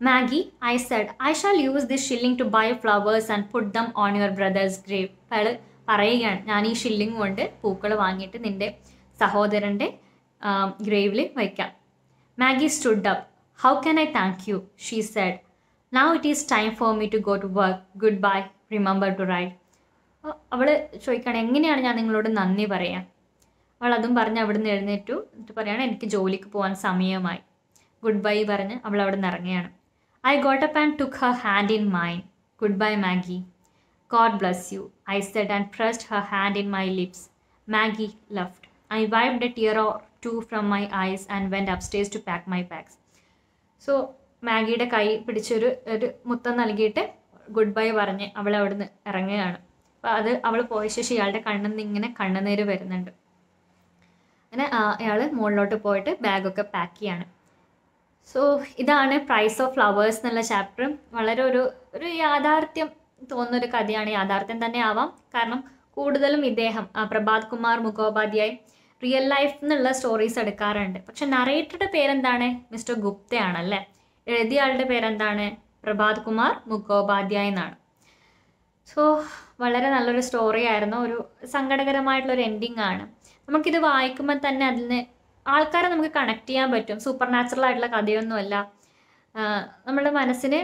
Maggie, I said, I shall use this shilling to buy flowers and put them on your brother's grave. അയാൾ പറയുകയാണ്, ഞാൻ ഈ ഷില്ലിങ് കൊണ്ട് പൂക്കൾ വാങ്ങിയിട്ട് നിൻ്റെ സഹോദരൻ്റെ ഗ്രേവിൽ വയ്ക്കാം. Maggie stood up. How can I thank you? She said. Now it is time for me to go to work. Goodbye. Remember to write. അവൾ ചോദിക്കുകയാണ്, എങ്ങനെയാണ് ഞാൻ നിങ്ങളോട് നന്ദി പറയാം? അവൾ അതും പറഞ്ഞ് അവിടെ നിന്ന് എഴുന്നേറ്റു. എന്നിട്ട് പറയുകയാണ്, എനിക്ക് ജോലിക്ക് പോകാൻ സമയമായി. ഗുഡ് ബൈ പറഞ്ഞ് അവൾ അവിടെ നിന്ന് ഇറങ്ങുകയാണ്. I got up and took her hand in mine. Goodbye, Maggie. God bless you, I said and pressed her hand in my lips. Maggie left. I wiped a tear or two from my eyes and went upstairs to pack my bags. So, മാഗിയുടെ കൈ പിടിച്ചൊരു മുത്തം നൽകിയിട്ട് good bye പറഞ്ഞ് അവൾ അവിടെ നിന്ന് ഇറങ്ങുകയാണ്. അപ്പോൾ അത് അവൾ പോയ ശേഷം ഇയാളുടെ കണ്ണിൽ നിന്ന് ഇങ്ങനെ കണ്ണുനീര് വരുന്നുണ്ട്. അങ്ങനെ അയാൾ മുകളിലോട്ട് പോയിട്ട് ബാഗൊക്കെ പാക്ക് ചെയ്യാണ്. സോ ഇതാണ് പ്രൈസ് ഓഫ് ഫ്ലവേഴ്സ് എന്നുള്ള ചാപ്റ്റർ. വളരെ ഒരു യാഥാർത്ഥ്യം തോന്നുന്നൊരു കഥയാണ്. യാഥാർത്ഥ്യം തന്നെ ആവാം, കാരണം കൂടുതലും ഇദ്ദേഹം പ്രഭാത് കുമാർ മുഖോപാധ്യായ് റിയൽ ലൈഫ് എന്നുള്ള സ്റ്റോറീസ് എടുക്കാറുണ്ട്. പക്ഷെ നറേറ്ററുടെ പേരെന്താണ്? മിസ്റ്റർ ഗുപ്തയാണല്ലേ. എഴുതിയ ആളുടെ പേരെന്താണ്? പ്രഭാത് കുമാർ മുഖോപാധ്യായ് എന്നാണ്. സോ വളരെ നല്ലൊരു സ്റ്റോറി ആയിരുന്നു. ഒരു സങ്കടകരമായിട്ടുള്ളൊരു എൻഡിങ് ആണ്. നമുക്കിത് വായിക്കുമ്പോൾ തന്നെ അതിന് ആൾക്കാരെ നമുക്ക് കണക്ട് ചെയ്യാൻ പറ്റും. സൂപ്പർ നാച്ചുറൽ ആയിട്ടുള്ള കഥയൊന്നുമല്ല, നമ്മുടെ മനസ്സിന്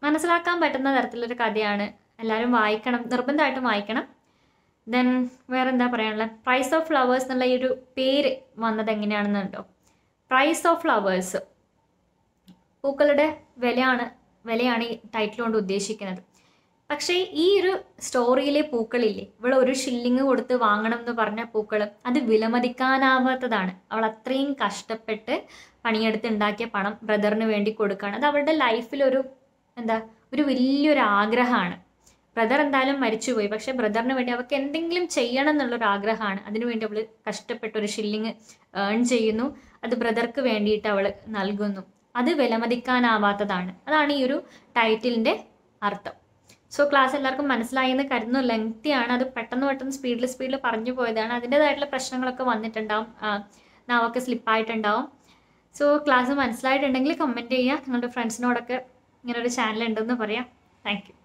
മനസ്സിലാക്കാൻ പറ്റുന്ന തരത്തിലൊരു കഥയാണ്. എല്ലാവരും വായിക്കണം, നിർബന്ധമായിട്ടും വായിക്കണം. ദെൻ വേറെ എന്താ പറയാനുള്ളത്? പ്രൈസ് ഓഫ് ഫ്ലവേഴ്സ് എന്നുള്ള ഈ ഒരു പേര് വന്നത് എങ്ങനെയാണെന്നുണ്ടോ? പ്രൈസ് ഓഫ് ഫ്ലവേഴ്സ്, പൂക്കളുടെ വിലയാണ് ഈ ടൈറ്റിൽ കൊണ്ട് ഉദ്ദേശിക്കുന്നത്. പക്ഷേ ഈ ഒരു സ്റ്റോറിയിലെ പൂക്കളില്ലേ, ഇവിടെ ഒരു ഷില്ലിങ് കൊടുത്ത് വാങ്ങണം എന്ന് പറഞ്ഞ പൂക്കൾ അത് വിലമതിക്കാനാവാത്തതാണ്. അവൾ അത്രയും കഷ്ടപ്പെട്ട് പണിയെടുത്ത് ഉണ്ടാക്കിയ പണം ബ്രദറിന് വേണ്ടി കൊടുക്കുകയാണ്. അത് അവളുടെ ലൈഫിലൊരു ഒരു വലിയൊരു ആഗ്രഹമാണ്. ബ്രദർ എന്തായാലും മരിച്ചുപോയി, പക്ഷേ ബ്രദറിന് വേണ്ടി അവൾക്ക് എന്തെങ്കിലും ചെയ്യണം എന്നുള്ളൊരു ആഗ്രഹമാണ്. അതിനുവേണ്ടി അവൾ കഷ്ടപ്പെട്ടൊരു ഷില്ലിങ് ഏൺ ചെയ്യുന്നു, അത് ബ്രദർക്ക് വേണ്ടിയിട്ട് അവൾ നൽകുന്നു. അത് വിലമതിക്കാനാവാത്തതാണ്. അതാണ് ഈ ഒരു ടൈറ്റിലിൻ്റെ അർത്ഥം. സോ ക്ലാസ് എല്ലാവർക്കും മനസ്സിലായി എന്ന് കരുതുന്നു. ലെങ്തിയാണ്, അത് പെട്ടെന്ന് സ്പീഡിൽ പറഞ്ഞു പോയതാണ്. അതിൻ്റേതായിട്ടുള്ള പ്രശ്നങ്ങളൊക്കെ വന്നിട്ടുണ്ടാവും, നാവൊക്കെ സ്ലിപ്പായിട്ടുണ്ടാവും. സോ ക്ലാസ് മനസ്സിലായിട്ടുണ്ടെങ്കിൽ കമൻറ്റ് ചെയ്യുക, നിങ്ങളുടെ ഫ്രണ്ട്സിനോടൊക്കെ ഇങ്ങനൊരു ചാനൽ ഉണ്ടെന്ന് പറയാം. Thank you.